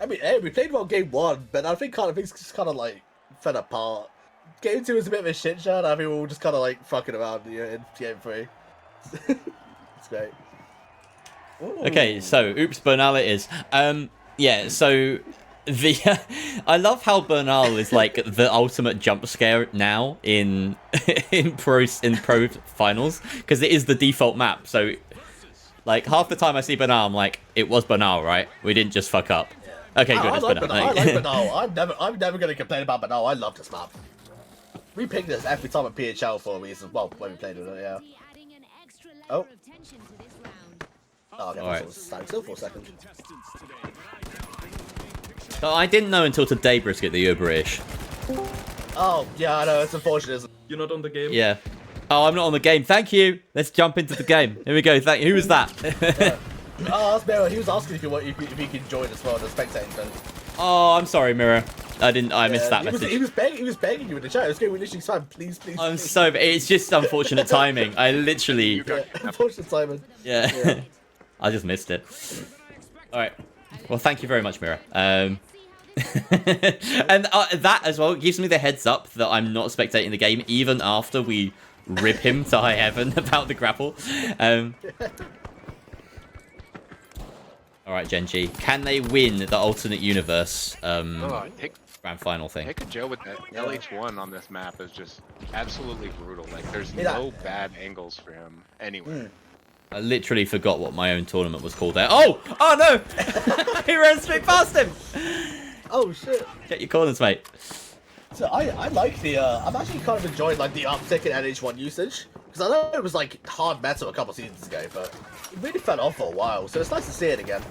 I mean, hey, we played well game 1, but I think things just kind of like fell apart. Game 2 was a bit of a shit show. I think we were all just kind of like fucking around in game 3. It's great. Ooh. Okay, so oops, Bernal it is. Yeah, so I love how Bernal is like the ultimate jump scare now in pro finals, because it is the default map. So like half the time I see Bernal, I'm like, it was Bernal, right? We didn't just fuck up. Okay, good. I It's like Bernal. I like Bernal. I'm never gonna complain about Bernal. I love this map. We pick this every time at PHL for a reason. Well, when we played with it, yeah. Oh. Oh, okay, Alright. I was standing still for a second. So I didn't know until today, Brisket, that you're British. Oh, yeah, I know, it's unfortunate, isn't it? You're not on the game? Yeah. Oh, I'm not on the game. Thank you. Let's jump into the game. Here we go. Who was that? Oh, that's Miro. He was asking if you could join as well, the spectating thing. Oh, I'm sorry, Mirror. I missed that he message. he was begging you in the chat. It was going, we literally spam, please. I'm so. It's just unfortunate timing. I literally. Yeah, unfortunate timing. Yeah. I just missed it. All right. Well, thank you very much, Mirror. And that as well gives me the heads up that I'm not spectating the game even after we rip him to high heaven about the grapple. All right, Gen.G. Can they win the alternate universe grand final thing? Pick a Joe with that LH1 on this map is just absolutely brutal. Like, there's no bad angles for him anywhere. I literally forgot what my own tournament was called there. Oh! Oh no! He ran straight past him! Oh shit. Get your corners, mate. So I like the I'm actually kind of enjoying like the uptick in NH1 usage because I know it was like hard meta a couple seasons ago, but it really fell off for a while. So it's nice to see it again.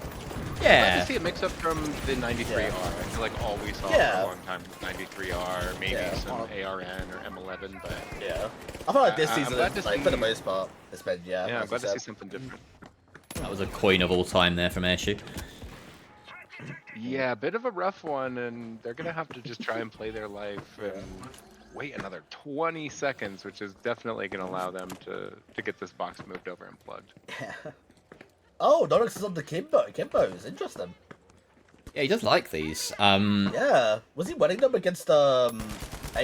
I Yeah. to see a mix up from the 93R. I feel like all we saw for a long time was 93R, maybe some ARN or M11, but Yeah. I feel like this I'm season, glad to like, for the see- most part, it's been yeah, I'm as glad you to see said. something different. That was a coin of all time there from Airshoot. Yeah, a bit of a rough one, and they're gonna have to just try and play their life and wait another 20 seconds, which is definitely gonna allow them to get this box moved over and plugged. Oh, Norix is on the Kimbo. Kimbo is interesting. Yeah, he does like these. Yeah. Was he winning them against A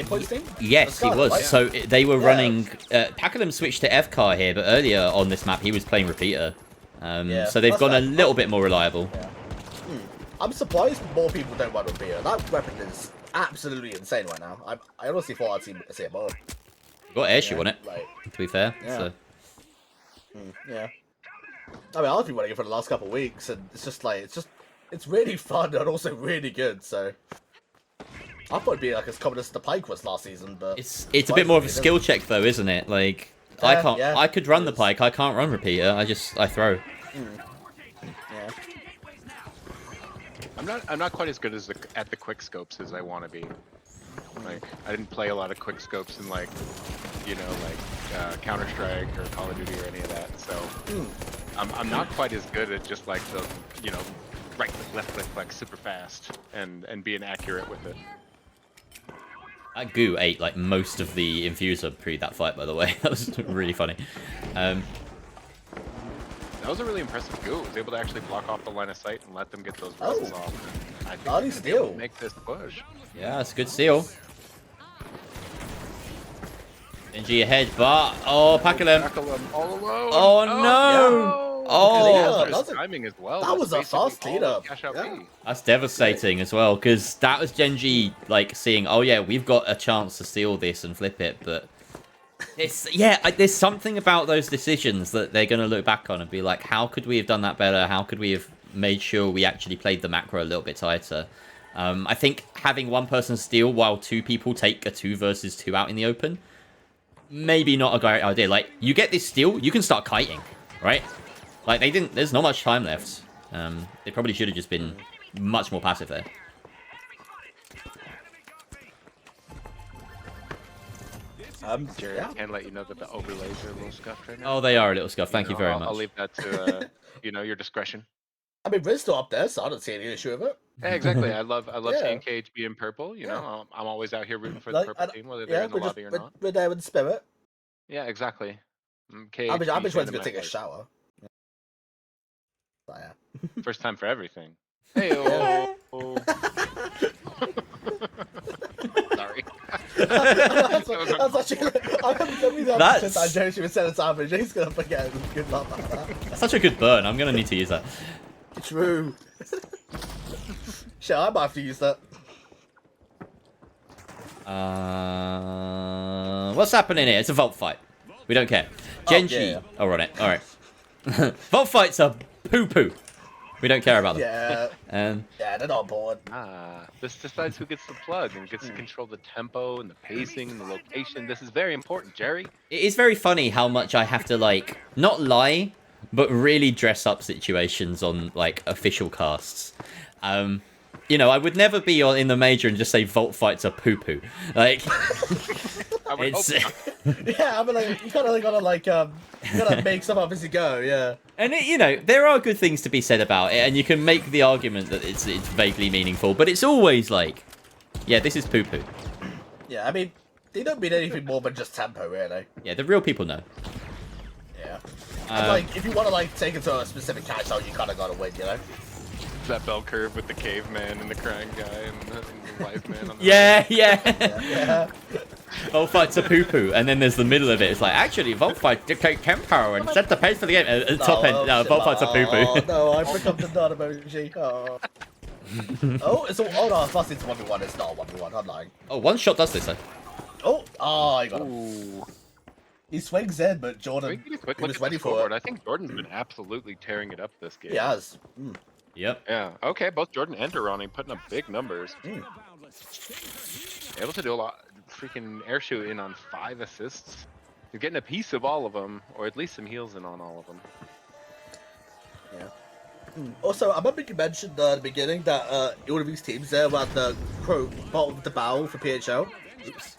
points team? Yes, he Skyline, was. right? So they were running. Packalum switched to FCAR here, but earlier on this map he was playing repeater. So they've gone a little bit more reliable. Yeah. I'm surprised more people don't run repeater. That weapon is absolutely insane right now. I honestly thought I'd see it more. Got Airshoot on it. Like, To be fair. Yeah. So. yeah. I mean, I've been running it for the last couple of weeks, and it's just like it's really fun and also really good. So I thought it'd be like as common as the Pike was last season, but It's a bit more of a skill check though, isn't it? Like I can't. Yeah, I could run it the is. Pike. I can't run repeater. I throw. Yeah. I'm not quite as good as at the quick scopes as I want to be. Like, I didn't play a lot of quick scopes in like Counter Strike or Call of Duty or any of that. So I'm not quite as good at just like the right click, left click, like super fast and being accurate with it. That goo ate like most of the infuser pre that fight, by the way. That was really funny. That was a really impressive go. It was able to actually block off the line of sight and let them get those reses off. And I think Body they're gonna be able to steal. make this push. Yeah, it's a good steal. Gen.G ahead, but Packalum. Packalum all alone. Oh no! Oh, that was a- timing as well. that was a That's fast basically all of cleanup. Cash Out Yeah. B. that's devastating as well, because that was Gen.G like seeing, oh yeah, we've got a chance to steal this and flip it, but there's something about those decisions that they're going to look back on and be like, how could we have done that better? How could we have made sure we actually played the macro a little bit tighter? I think having one person steal while two people take a 2 versus 2 out in the open, maybe not a great idea. Like, you get this steal, you can start kiting, right? Like, there's not much time left. They probably should have just been much more passive there. Jared, I can let you know that the overlays are a little scuffed right now. Oh, they are a little scuffed. Thank you very much. I'll leave that to your discretion. I mean, Riz still up there, so I don't see any issue with it. Yeah, exactly. I love Yeah. seeing KHB in purple. You know, I'm always out here rooting for the Like, purple team, whether they're in the lobby or not. we're there with the spirit. Yeah, exactly. I'm KHB just waiting to fan go of take my a heart. shower. Oh, yeah. First time for everything. Hey, sorry. That's actually. I'm gonna be the That's- I know she was saying it's average. He's gonna forget. Good luck about that. That's such a good burn. I'm going to need to use that. True. Shit, I might have to use that. What's happening here? It's a vault fight. We don't care. Gen.G yeah. are on it. All right. Vault fights are poo-poo. We don't care about them. Yeah, yeah, they're not important. This decides who gets the plug and gets to control the tempo and the pacing and the location. This is very important, Jerry. It is very funny how much I have to, like, not lie, but really dress up situations on, like, official casts. You know, I would never be in the major and just say Vault Fights are poo-poo. Like, it's... Yeah, I mean, like, you kind of gotta, like, you gotta make stuff up as you go, yeah. And, you know, there are good things to be said about it, and you can make the argument that it's vaguely meaningful, but it's always like, yeah, this is poo-poo. Yeah, I mean, they don't mean anything more than just tempo, really. Yeah, the real people know. Yeah. And, like, if you want to, like, take it to a specific catch out, you kind of gotta win, you know? That bell curve with the caveman and the crying guy and the wise man on the Yeah. Vault Fights are poo-poo, and then there's the middle of it. It's like, actually, Vault Fight dictate tempo and set the pace for the game. At the top end, no, Vault Fights are poo-poo. Oh, no, I've become the non emoji. Oh. Oh, it's all. Oh no, plus it's 1v1. It's not a 1v1. I'm lying. Oh, one shot does this, though. Oh, I got him. He swings in, but Jordan was ready for it. I think Jordan's been absolutely tearing it up this game. He has. Yep. Yeah. Okay, both Jordan and Durrani putting up big numbers. Able to do a lot. Freaking air shoot in on 5 assists. You're getting a piece of all of them, or at least some heals in on all of them. Yeah. Also, I remember you mentioned at the beginning that all of these teams there were at the quote bottom of the barrel for PHL. Oops.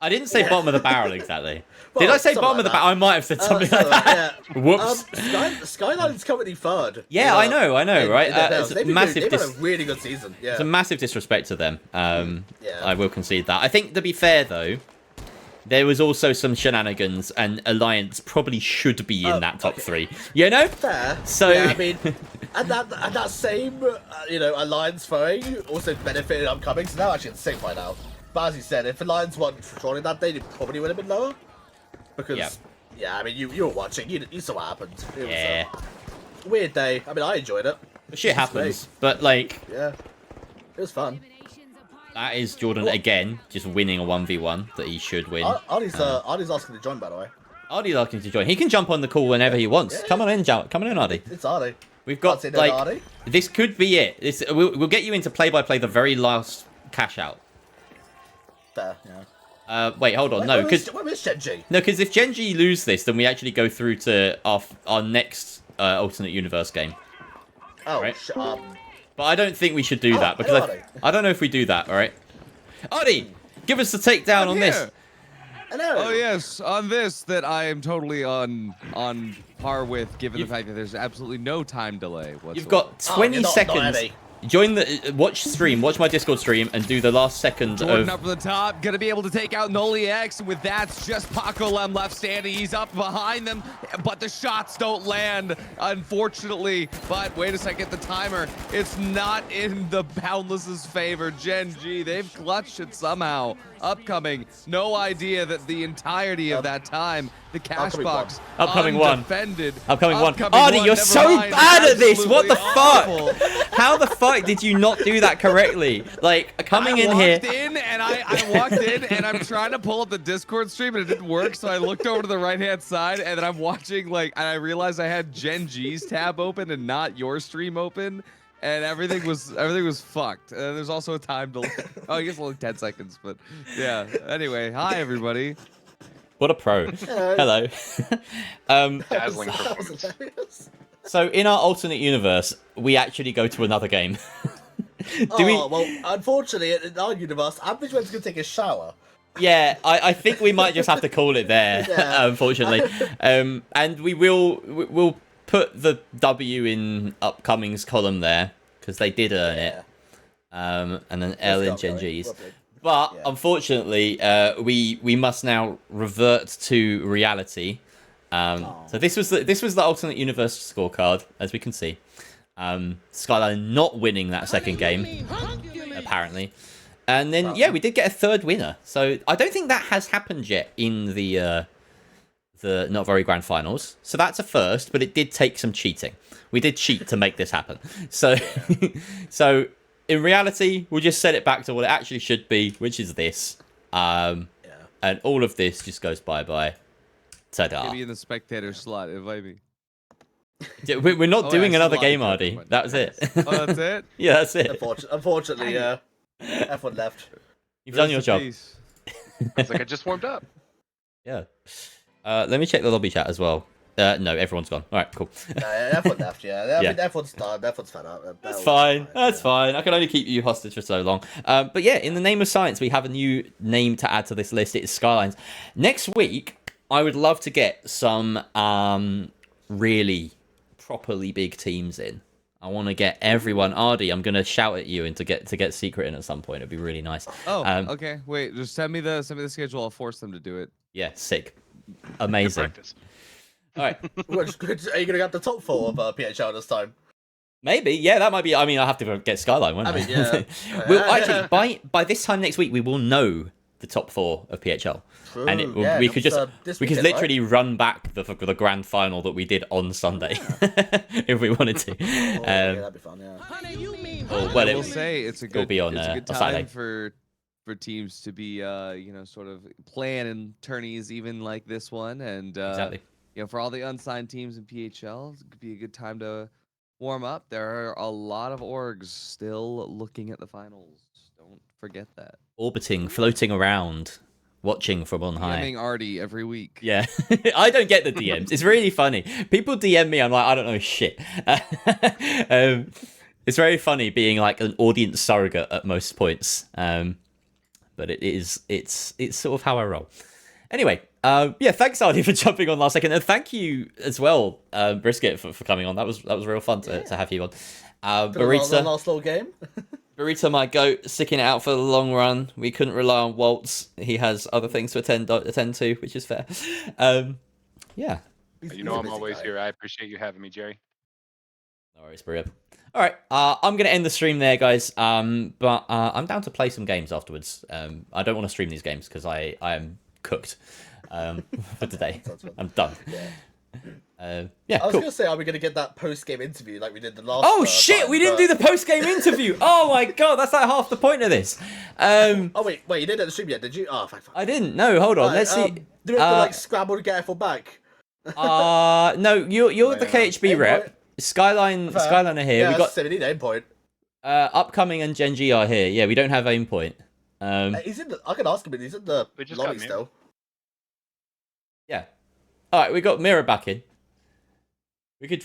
I didn't say bottom of the barrel exactly. Did I say bottom of the barrel? I might have said something like that. Yeah. Whoops. Skyline is currently third. Yeah, I know, right? It's they've had a really good season. Yeah. It's a massive disrespect to them. I will concede that. I think, to be fair, though, there was also some shenanigans, and Alliance probably should be in that top 3. You know? Fair. So... Yeah, I mean, and that same, Alliance throwing also benefited Upcoming, so they're actually in sync right now. But as you said, if Alliance weren't controlling that day, it probably would have been lower. Because, yeah, I mean, you were watching, you saw what happened. It was a weird day. I mean, I enjoyed it. Shit happens, but, like... Yeah, it was fun. That is Jordan again, just winning a 1v1 that he should win. Artie's asking to join, by the way. Artie's asking to join. He can jump on the call whenever he wants. Yeah. Come on in, Artie. It's Artie. We've got, like... Artie. This could be it. We'll get you into play-by-play the very last cash out. Fair, yeah. Wait, hold on. No, because Gen.G? No, because if Gen.G lose this, then we actually go through to our next alternate universe game. Oh, right? But I don't think we should do that because I don't know if we do that. All right, Artie, give us the takedown on this. Hello. Oh yes, on this that I am totally on par with, given the fact that there's absolutely no time delay whatsoever. You've got 20 seconds. Join the watch my Discord stream and do the last second Jordan of up from the top, gonna be able to take out Noli X. With that, just Paco Lem left standing. He's up behind them, but the shots don't land, unfortunately. But wait a second, the timer, it's not in the Boundless's favor. Gen.G, they've clutched it somehow. Upcoming, no idea that the entirety of that time, the cash box, upcoming one. Upcoming one. Artie, you're so bad at this. What the fuck? How the fuck did you not do that correctly? Like, coming in here. I walked in and I'm trying to pull up the Discord stream and it didn't work. So I looked over to the right-hand side and then I'm watching, like, and I realized I had Gen.G's tab open and not your stream open. And everything was fucked. And there's also a time delay. Oh, I guess only 10 seconds, but yeah. Anyway, hi everybody. What a pro. Hello. Dazzling performance. So in our alternate universe, we actually go to another game. Well, unfortunately, in our universe, Ambridge went to go take a shower. Yeah, I think we might just have to call it there, unfortunately. And we'll put the W in Upcoming's column there, because they did earn it. And then L in Gen.G's. But, unfortunately, we must now revert to reality. So this was the alternate universe scorecard, as we can see. Skyline not winning that second game, apparently. And then, we did get a third winner. So I don't think that has happened yet in the Not Very Grand Finals. So that's a first, but it did take some cheating. We did cheat to make this happen. So, so in reality, we'll just set it back to what it actually should be, which is this. And all of this just goes bye-bye. Ta-da. Maybe in the spectator slot, invite me. We're not Oh, doing I see another why game, you took Ardy. them, That was it. Oh, that's it? Yeah, that's it. Unfortunately, yeah. Everyone left. You've done your Rest in job. peace. I was like, I just warmed up. Yeah. Let me check the lobby chat as well. No, everyone's gone. All right, cool. Everyone left, yeah. I Yeah. mean, everyone's done. Everyone's fed up. That's fine. That's fine. I can only keep you hostage for so long. But yeah, in the name of science, we have a new name to add to this list. It's Skylines. Next week, I would love to get some really properly big teams in. I want to get everyone. Ardy, I'm gonna shout at you and to get Secret in at some point. It'd be really nice. Oh, okay. Wait, just send me the schedule. I'll force them to do it. Yeah, sick, Good amazing. practice. All right, Are you gonna get the top 4 of PHL this time? maybe. Yeah, that might be. I mean, I have to get Skyline, won't I? I mean, yeah. Well, actually, by this time next week, we will know the top 4 of PHL. True, And yeah, we could just this we could weekend, literally run back the grand final that we did on Sunday if we wanted to. Right? Yeah, that'd be fun, yeah. Or, well, I it will say it's a it'll good be on, it's a good on Saturday. time for teams to be sort of playing tourneys even like this one, and exactly. for all the unsigned teams in PHL, it could be a good time to warm up. There are a lot of orgs still looking at the finals. Don't forget that. Orbiting, floating around, watching from on high. DMing Artie every week. Yeah, I don't get the DMs. It's really funny. People DM me, I'm like, I don't know shit. It's very funny being like an audience surrogate at most points. But it's sort of how I roll. Anyway, yeah, thanks Artie for jumping on last second, and thank you as well, Brisket, for coming on. That was real fun to have you on. Barita, last little game. Barita might go sticking it out for the long run. We couldn't rely on Waltz. He has other things to attend to, which is fair. Yeah. You know I'm always here. I appreciate you having me, Jerry. No worries, Barita. All right, I'm gonna end the stream there, guys. But I'm down to play some games afterwards. I don't want to stream these games because I am cooked for today. I'm done. Yeah, I was cool. gonna say, are we gonna get that post-game interview like we did the last? Oh shit, we didn't do the post-game interview. Oh my god, that's like half the point of this. Oh wait, you didn't at the stream yet, did you? Oh, fuck. I didn't. No, hold on. Right, Let's see. Do we have to like scramble to get everyone back? No, you're the KHB Aim rep. point. Skyline are here. Yeah, We got 70 aim point. upcoming and Gen.G are here. Yeah, we don't have aim point. He's in the. I can ask him, but he's in the We just lobby got still. Yeah. All right, we got Mirror back in. We could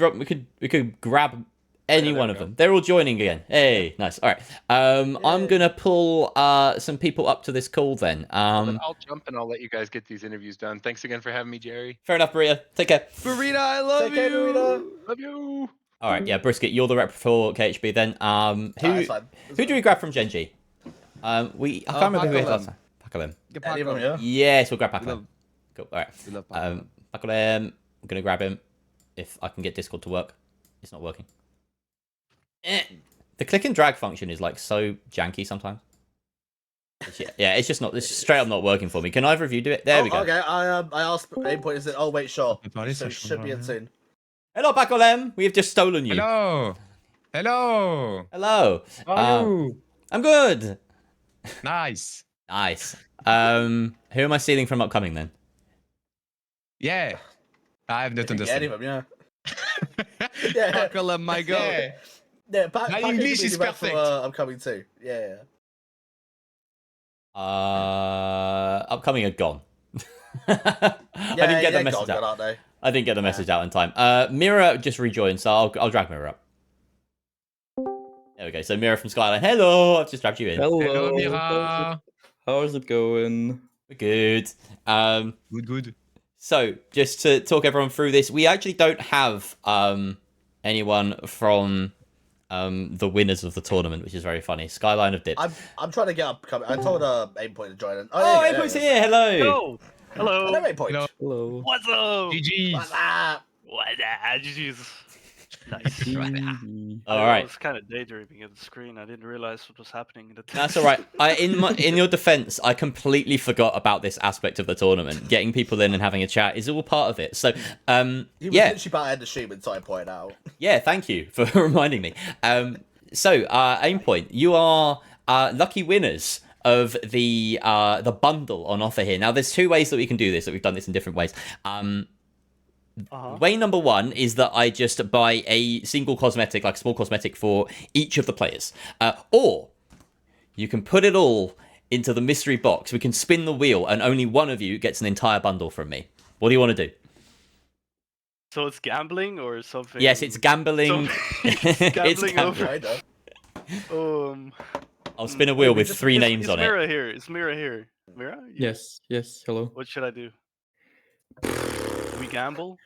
grab any there one we of go. them. They're all joining again. Hey, nice. All right. I'm gonna pull some people up to this call then. I'll jump and I'll let you guys get these interviews done. Thanks again for having me, Jerry. Fair enough, Maria. Take care. Burrito, I love Take care, you. Dorito. Love you. All right, yeah, Brisket, you're the rep for KHB then. That's fine. Who do we grab from Gen.G? I can't remember who we had last time. Pacolem. Get Any of them, Paco. yeah. Yes, we'll grab We Pacolem. love- Cool. All right. we love Paco. Pacolem. I'm gonna grab him if I can get Discord to work. It's not working. The click and drag function is like so janky sometimes. It's just not. It's straight up not working for me. Can either of you do it? There we go. Okay, I asked aim point. Is it? Oh wait, sure. Body So it session, should be in yeah. soon. Hello, Pacolem. We have just stolen you. Hello. Hello. Hello. How are you? I'm good. Nice. Nice. Who am I stealing from upcoming then? Yeah. I have not If you get any understood. of them, yeah. Yeah. Paco, my go. Yeah. Yeah, My English is perfect. I'm coming too. Yeah. Upcoming are gone. I didn't get the message out. aren't they? I didn't get the message out in time. Mira just rejoined, so I'll drag Mira up. There we go. So Mira from Skyline. Hello, I've just dragged you in. Hello, Mira. How's it going? We're good. Good. So just to talk everyone through this, we actually don't have anyone from the winners of the tournament, which is very funny. Skyline have dipped. I'm trying to get up. I told aim point to join in. Oh, April's here. Hello. Hello. Hello. Hello, aim point. Hello. Hello. What's up? GG's. What's up? What? GG's. Nice. All I right. was kind of daydreaming at the screen. I didn't realize what was happening. In the That's all right. In your defense, I completely forgot about this aspect of the tournament. Getting people in and having a chat is all part of it. So, He was yeah, literally about to end the stream until I pointed out. yeah. Thank you for reminding me. So, Aimpoint, you are lucky winners of the bundle on offer here. Now, there's two ways that we can do this. That we've done this in different ways. way number one is that I just buy a single cosmetic, like a small cosmetic for each of the players. Or you can put it all into the mystery box. We can spin the wheel and only one of you gets an entire bundle from me. What do you want to do? So it's gambling or something? Yes, it's gambling. It's gambling over. Kinda. I'll spin a wheel with just- three names on it. Mira here. It's Mira here. Mira? Yes, yes, hello. What should I do? We gamble?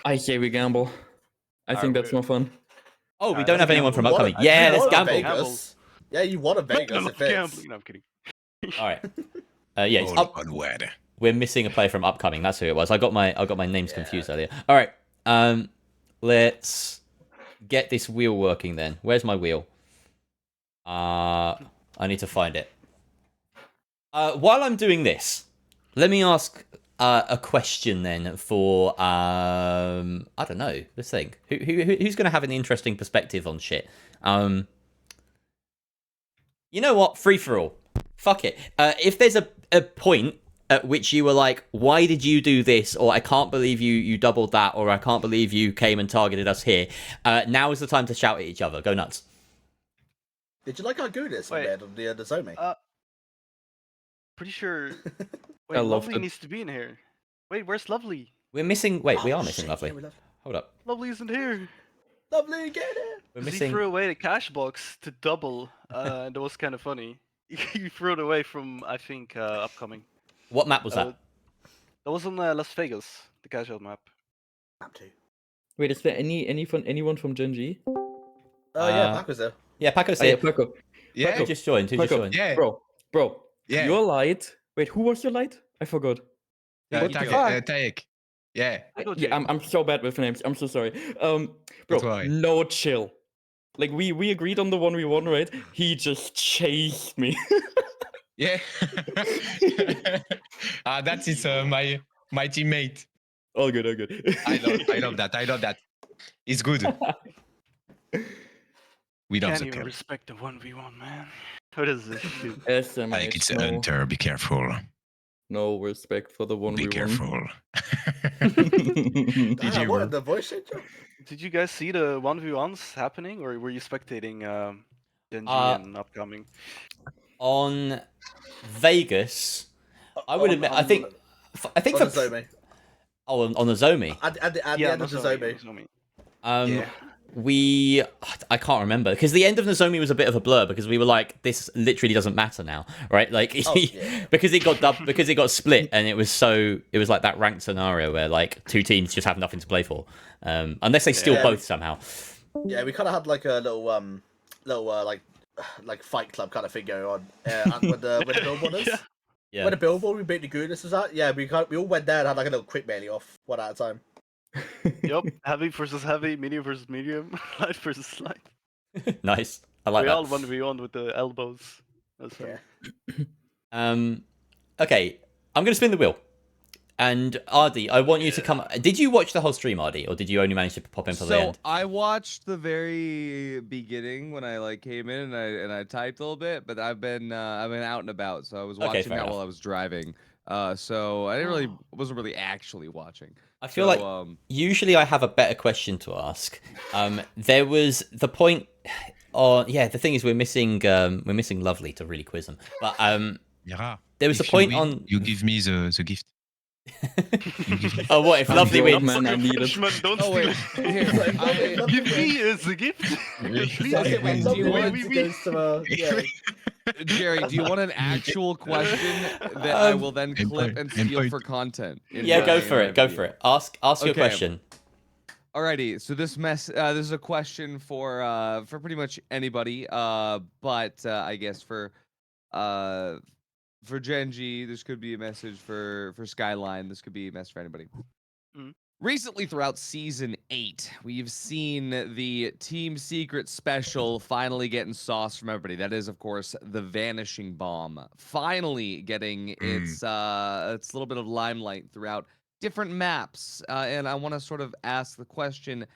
I say we gamble. I think that's more fun. Oh, we Alright, don't have let's anyone from You wanna- upcoming. Yeah, you let's wanna gamble. Vegas. Yeah, you want a Vegas I love if it's. gambling. No, I'm kidding. All right. Yeah, it's up. We're missing a player from upcoming. That's who it was. I got my names confused earlier. All right. Let's get this wheel working then. Where's my wheel? I need to find it. While I'm doing this, let me ask a question then for I don't know. Let's think. Who's going to have an interesting perspective on shit? You know what? Free for all. Fuck it. If there's a point at which you were like, why did you do this? Or I can't believe you doubled that. Or I can't believe you came and targeted us here. Now is the time to shout at each other. Go nuts. Did you like our goodness in Wait. bed on the Zomi? Pretty sure. I Wait, loved Lovely it. needs to be in here. Wait, where's Lovely? We're missing... Wait, we Oh, are missing shit, Lovely. yeah, we love- Hold up. Lovely isn't here. Lovely, get it. We're 'Cause missing... He threw away the cash box to double, and that was kind of funny. He threw it away from, I think, upcoming. What map was that? That was on Las Vegas, the casual map. Map 2. Wait, is there anyone from Gen.G? Oh, yeah, Pac was there. Yeah, Paco's Oh, yeah, here. Paco. Yeah. Who just joined? Who just Paco. joined? Yeah. Bro. Yeah. Your light. Wait, who was your light? I forgot. Taek. Yeah. I go Yeah, I'm so bad with names. I'm so sorry. Don't Bro, worry. no chill. Like we agreed on the 1v1, right? He just chased me. Yeah. That is my teammate. All good. I love that. It's good. We love Can't the even kill. respect the 1v1, man. What is this shit? SMH, It's a no, hunter. Be careful. no respect for the 1v1. Be careful. Ah, what, the voice changer? Did you guys see the 1v1s happening, or were you spectating Gen.G and upcoming? On Vegas, I would admit... I think On for... the Zomi. Oh, on the Zomi. At the end of the Zomi. Yeah. I can't remember because the end of Nozomi was a bit of a blur because we were like, this literally doesn't matter now, right? Like, Oh, yeah. because it got split and it was like that ranked scenario where like two teams just have nothing to play for, unless they steal Yeah. both somehow. Yeah, we kind of had like a little like fight club kind of thing going on. When the billboard is. Yeah. When the billboard we beat the goodness was at, yeah, we all went there and had like a little quick melee off one at a time. Yep, heavy versus heavy, medium versus medium, light versus light. Nice. I like We that. all 1v1 with the elbows. That's funny. Yeah. Okay, I'm gonna spin the wheel. And Ardy, I want you to come. Did you watch the whole stream, Ardy, or did you only manage to pop in for the So end? I watched the very beginning when I like came in and I typed a little bit, but I've been out and about, so I was Okay, watching fair that enough. while I was driving. So I wasn't really actually watching. I feel like usually I have a better question to ask. There was the point. The thing is we're missing Lovely to really quiz him. But Mira, there was a if you point win, on. You give me the gift. Oh, what if I'm Lovely broke, wins? man, I need it. Frenchman, don't Oh wait, steal here. it. Give me as a gift. Please. Okay, wait, do you want- Jerry, do you want an actual question that I will then clip and steal for content? Yeah, go for it. Go for it. Ask your Okay. question. Alrighty, so this this is a question for pretty much anybody, but I guess for Gen.G, this could be a message for Skyline. This could be a message for anybody. Mhm. Recently, throughout Season 8, we've seen the Team Secret Special finally getting sauce from everybody. That is, of course, the Vanishing Bomb. Finally getting its little bit of limelight throughout different maps. And I want to sort of ask the question,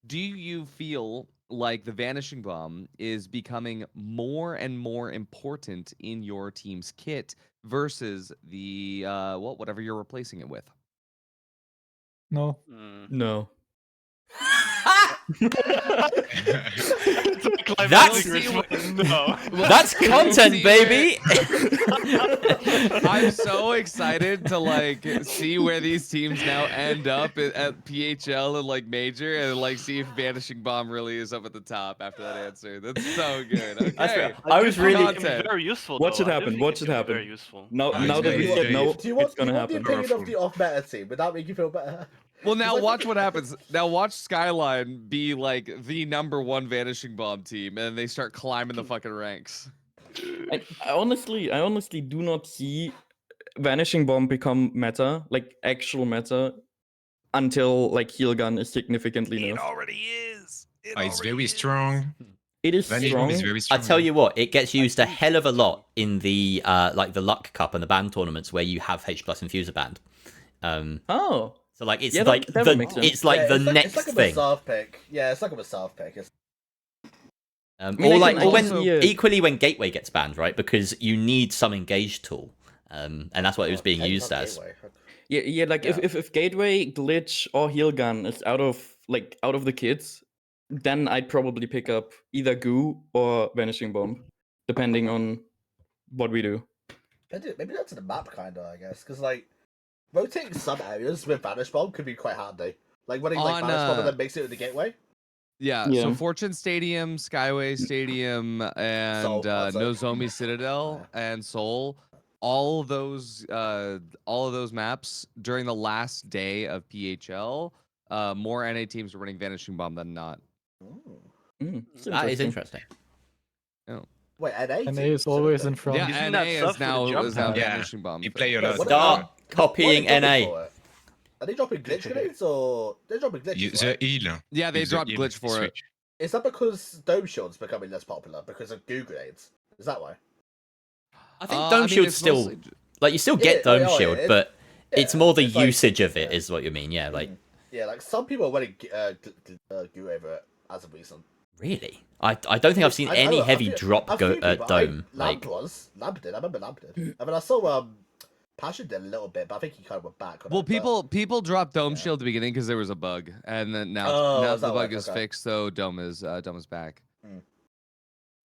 do you feel like the Vanishing Bomb is becoming more and more important in your team's kit versus the, whatever you're replacing it with? No. No. That's- no. That's content, See where- baby. I'm so excited to like see where these teams now end up at PHL and like major, and like see if Vanishing Bomb really is up at the top after that answer. That's so good. Okay. I was really- Content. very useful. Watch though. it I do happen, think watch it it can be happen. Very useful. Now, Oh, now it's that we very said no, good. Do you want, it's gonna the happen. opinion of the off-meta team? Would that make you feel better? Well, now like- watch what happens. Now watch Skyline be like the #1 Vanishing Bomb team, and they start climbing the fucking ranks. I honestly do not see Vanishing Bomb become meta, like actual meta, until like Heal Gun is significantly nerfed. already is. It's very strong. It is Vanishing strong. Bomb is very I strong. tell you what, it gets used a hell of a lot in the like the Luck Cup and the band tournaments where you have H+ Infuser banned. Oh, So like it's Yeah, that- like that would the make sense. it's like Yeah, the it's next it's like a thing. Masav pick. Yeah, it's like a Masav pick. It's... mean, Or I like can or when also- yeah. equally when Gateway gets banned, right? Because you need some engage tool, and that's what it was being Hey, used not as. Gateway. yeah. Like Yeah. if Gateway, Glitch, or Heal Gun is out of the kits, then I'd probably pick up either Goo or Vanishing Bomb, depending on what we do. Maybe that's the map, kind of, I guess. Because, like, rotating some areas with Vanish Bomb could be quite handy. Like, running like On, Vanish Bomb and then mix it with the Gateway. Yeah, Yeah. so Fortune Stadium, Skyway Stadium, and Soul, I'd say. Nozomi Citadel and Seoul, all of those maps during the last day of PHL, more NA teams were running Vanishing Bomb than not. Mm, it's That is interesting. interesting. Wait, NA? NA is always in front. Yeah, Isn't NA that stuff is for the now jump pad? Yeah, Vanishing Bomb. you play a Wait, lot. what Start What are copying they dropping NA. for it? Are they dropping glitch grenades or they're dropping glitches? The right? heal. Yeah, they Use the dropped heal glitch for it. switch. Is that because Dome Shield's becoming less popular because of goo grenades? Is that why? I think I Dome mean, Shield's it's still mostly- like you still Yeah, get Dome yeah, Shield, it's- but it's yeah, more the it's like- usage of it yeah. is what you mean. Yeah, like Yeah, like some people are winning goo over it as of recent. really, I don't think I've seen any heavy drop a go few people. Dome. Lamp Like was. Lamp did. I remember Lamp did. I mean, I saw Passion did a little bit, but I think he kind of went back. On Well, it, but- people dropped Dome Yeah. Shield at the beginning because there was a bug, and then now Oh, is the that bug right? is Okay. fixed, so Dome is back.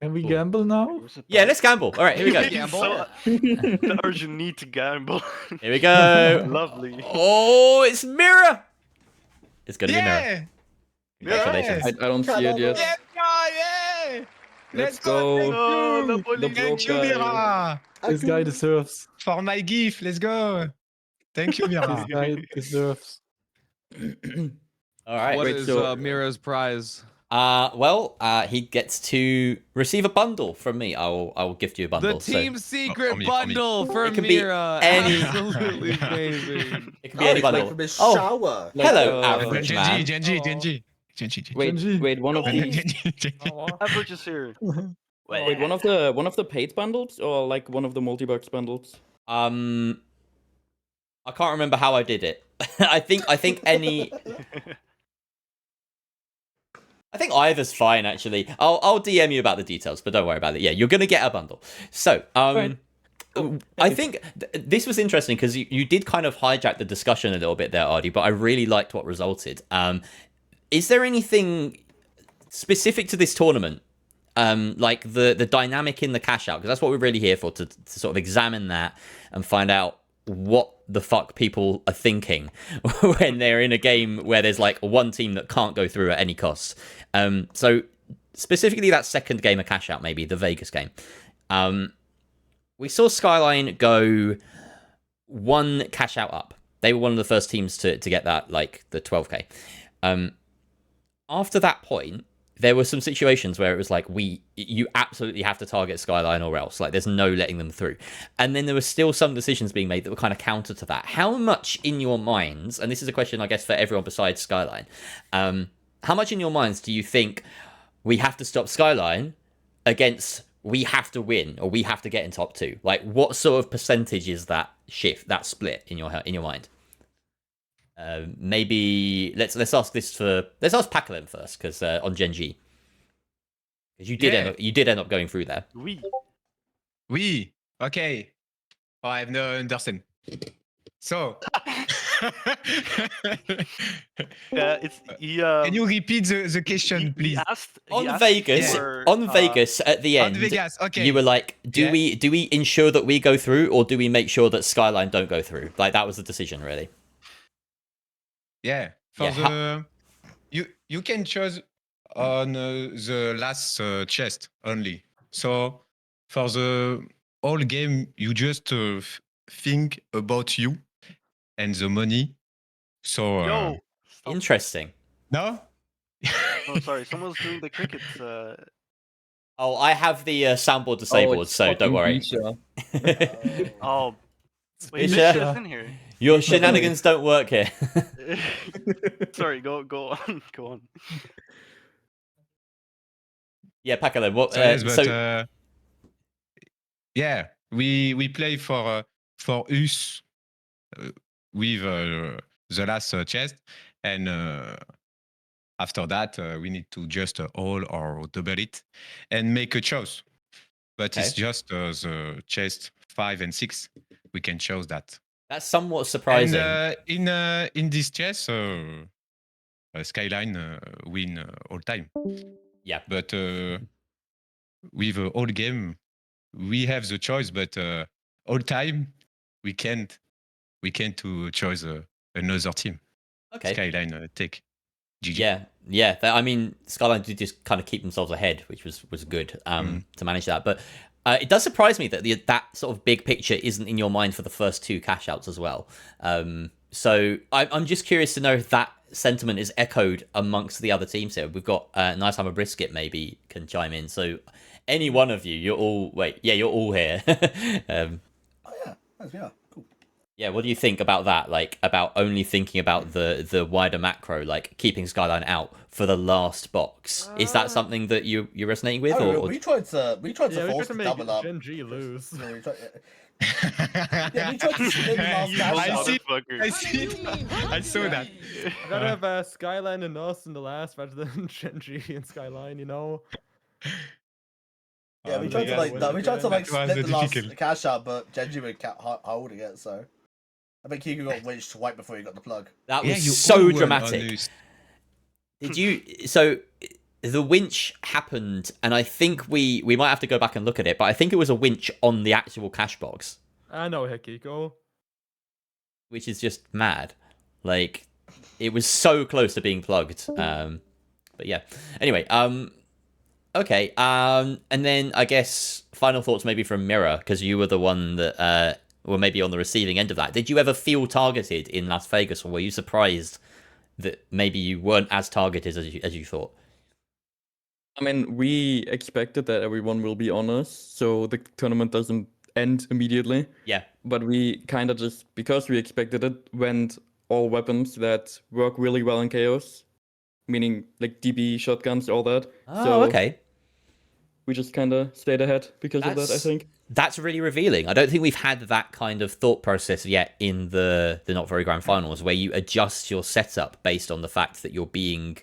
Can we gamble now? yeah, let's gamble. All right, here we go. Gamble. So, the urgent need to gamble. Here we go. Lovely. Oh, it's Mirror. It's gonna be Mirror. Yeah! Congratulations. I don't see it yet. Let's go, yeah! Let's go. Oh, The Napoli. broke Thank you, guy. Mira! This guy deserves. For my gift, let's go! Thank you, Mira. This guy deserves. All right. What Wait, is so- Mira's prize? Well, he gets to receive a bundle from me. I will gift you a bundle. The so team secret for me. bundle for It can be Mira. any- Absolutely amazing. it can be any he's like bundle. from his Oh, shower. Like, hello, uh, average man. Gen.G. Wait, Gen.G. wait, one of the Gen.G. Average is here. wait, one of the paid bundles or like one of the multi-box bundles? I can't remember how I did it. I think any. I think either's fine actually. I'll DM you about the details, but don't worry about it. Yeah, you're gonna get a bundle. So Right. I think this was interesting because you did kind of hijack the discussion a little bit there, Ardy. But I really liked what resulted. Is there anything specific to this tournament, like the dynamic in the cash out? Because that's what we're really here for, to sort of examine that and find out what the fuck people are thinking when they're in a game where there's like one team that can't go through at any cost. So specifically that second game of cash out, maybe the Vegas game. We saw Skyline go one cash out up. They were one of the first teams to get that, like the 12k. After that point, there were some situations where it was like, you absolutely have to target Skyline or else. Like, there's no letting them through. And then there were still some decisions being made that were kind of counter to that. How much in your minds, and this is a question, I guess, for everyone besides Skyline, how much in your minds do you think we have to stop Skyline against we have to win or we have to get in top two? Like, what sort of percentage is that shift, that split in your mind? Maybe let's ask Pakalem first, because on Gen.G, because you did end up going through there. Oui, okay. Oh, I have no understand. So, Yeah, it's he. Can you repeat the question, He please? asked On asked Vegas, for, on Vegas at the On end, Vegas, okay. you were like, do Yeah. we ensure that we go through, or do we make sure that Skyline don't go through? Like that was the decision, really. Yeah. For Yeah, the you can choose on the last chest only. So for the whole game, you just think about you and the money. So Yo, stop. Interesting. no. Oh, sorry, someone's doing the cricket. Oh, I have the soundboard disabled, it's so don't fucking worry. Bisha. Oh, wait, Bisha? Bisha's in here. Your shenanigans don't work here. Sorry, go on, go on. Yeah, Pakalo, what? So yes, but yeah, we play for us with the last chest, and after that we need to just all or double it and make a choice. But it's Okay. just the chest 5 and 6. We can choose that. That's somewhat surprising. And in this chess, Skyline win all time. Yeah. But with all game, we have the choice. But all time, we can't to choose another team. Okay. Skyline take. GG. Yeah. I mean, Skyline did just kind of keep themselves ahead, which was good to manage that. But it does surprise me that that sort of big picture isn't in your mind for the first 2 cash outs as well. So I'm just curious to know if that sentiment is echoed amongst the other teams here. We've got Nice Hammer Brisket maybe can chime in. So any one of you, you're all here. Oh yeah, yeah, cool. Yeah, what do you think about that? Like about only thinking about the wider macro, like keeping Skyline out for the last box. Is that something that you're resonating with? Oh, or we tried to force the make double up. Gen.G lose. Yeah, we tried to spin the last cash out. I saw that. I'd rather have Skyline and us in the last rather than Gen.G and Skyline, you know? Yeah, we tried to split the last cash out, but Gen.G were holding it, so I think Kiku got winched right before he got the plug. That was so dramatic. Did you? So the winch happened, and I think we might have to go back and look at it, but I think it was a winch on the actual cash box. I know, Hekiko. Which is just mad. Like, it was so close to being plugged. But yeah. Anyway, okay. And then I guess final thoughts maybe from Mirror, because you were the one that were maybe on the receiving end of that. Did you ever feel targeted in Las Vegas, or were you surprised that maybe you weren't as targeted as you thought? I mean, we expected that everyone will be on us, so the tournament doesn't end immediately. Yeah. But we kind of just, because we expected it, went all weapons that work really well in Chaos, meaning like DB, shotguns, all that. Oh, so okay. We just kind of stayed ahead because of that, I think. That's really revealing. I don't think we've had that kind of thought process yet in the Not Very Grand Finals, where you adjust your setup based on the fact that you're being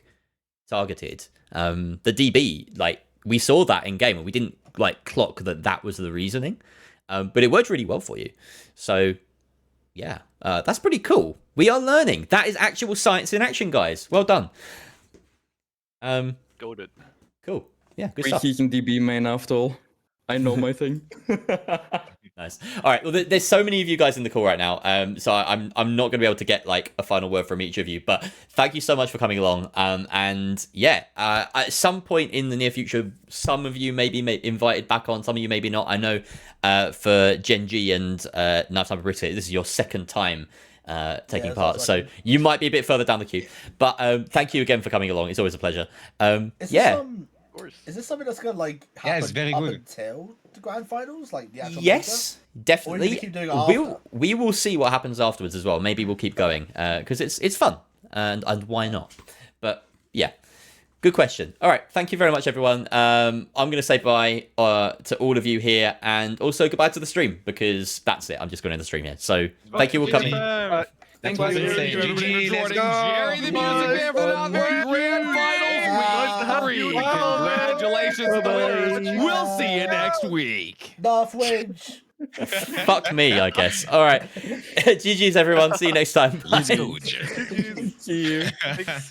targeted. The DB, like, we saw that in game, and we didn't like clock that was the reasoning, but it worked really well for you. So yeah, that's pretty cool. We are learning. That is actual science in action, guys. Well done. Goated. Cool. Yeah, good stuff. Pre-season DB main after all. I know my thing. Nice. All right. Well, there's so many of you guys in the call right now, so I'm not going to be able to get like a final word from each of you. But thank you so much for coming along. And yeah, at some point in the near future, some of you may be invited back on. Some of you maybe not. I know for Gen.G and Nice Hammer Brisket, this is your second time taking part, so you might be a bit further down the queue. But thank you again for coming along. It's always a pleasure. Is this something that's gonna like happen it's very up good. until the grand finals, like the actual Yes, definitely. keep doing it after? We will see what happens afterwards as well. Maybe we'll keep going because it's fun and why not? But yeah, good question. All right, thank you very much, everyone. I'm gonna say bye to all of you here, and also goodbye to the stream because that's it. I'm just going to end the stream here. So thank you all coming. Thank you. GG, let's go. Jerry the Music Man for another grand finals. Week 3. Congratulations is the winner. Bye. We'll see you next week. Darth Wedge. Fuck me, I guess. All right. GG's, everyone. See you next time. Let's Bye. go, Jerry. GG's. See you. Thanks.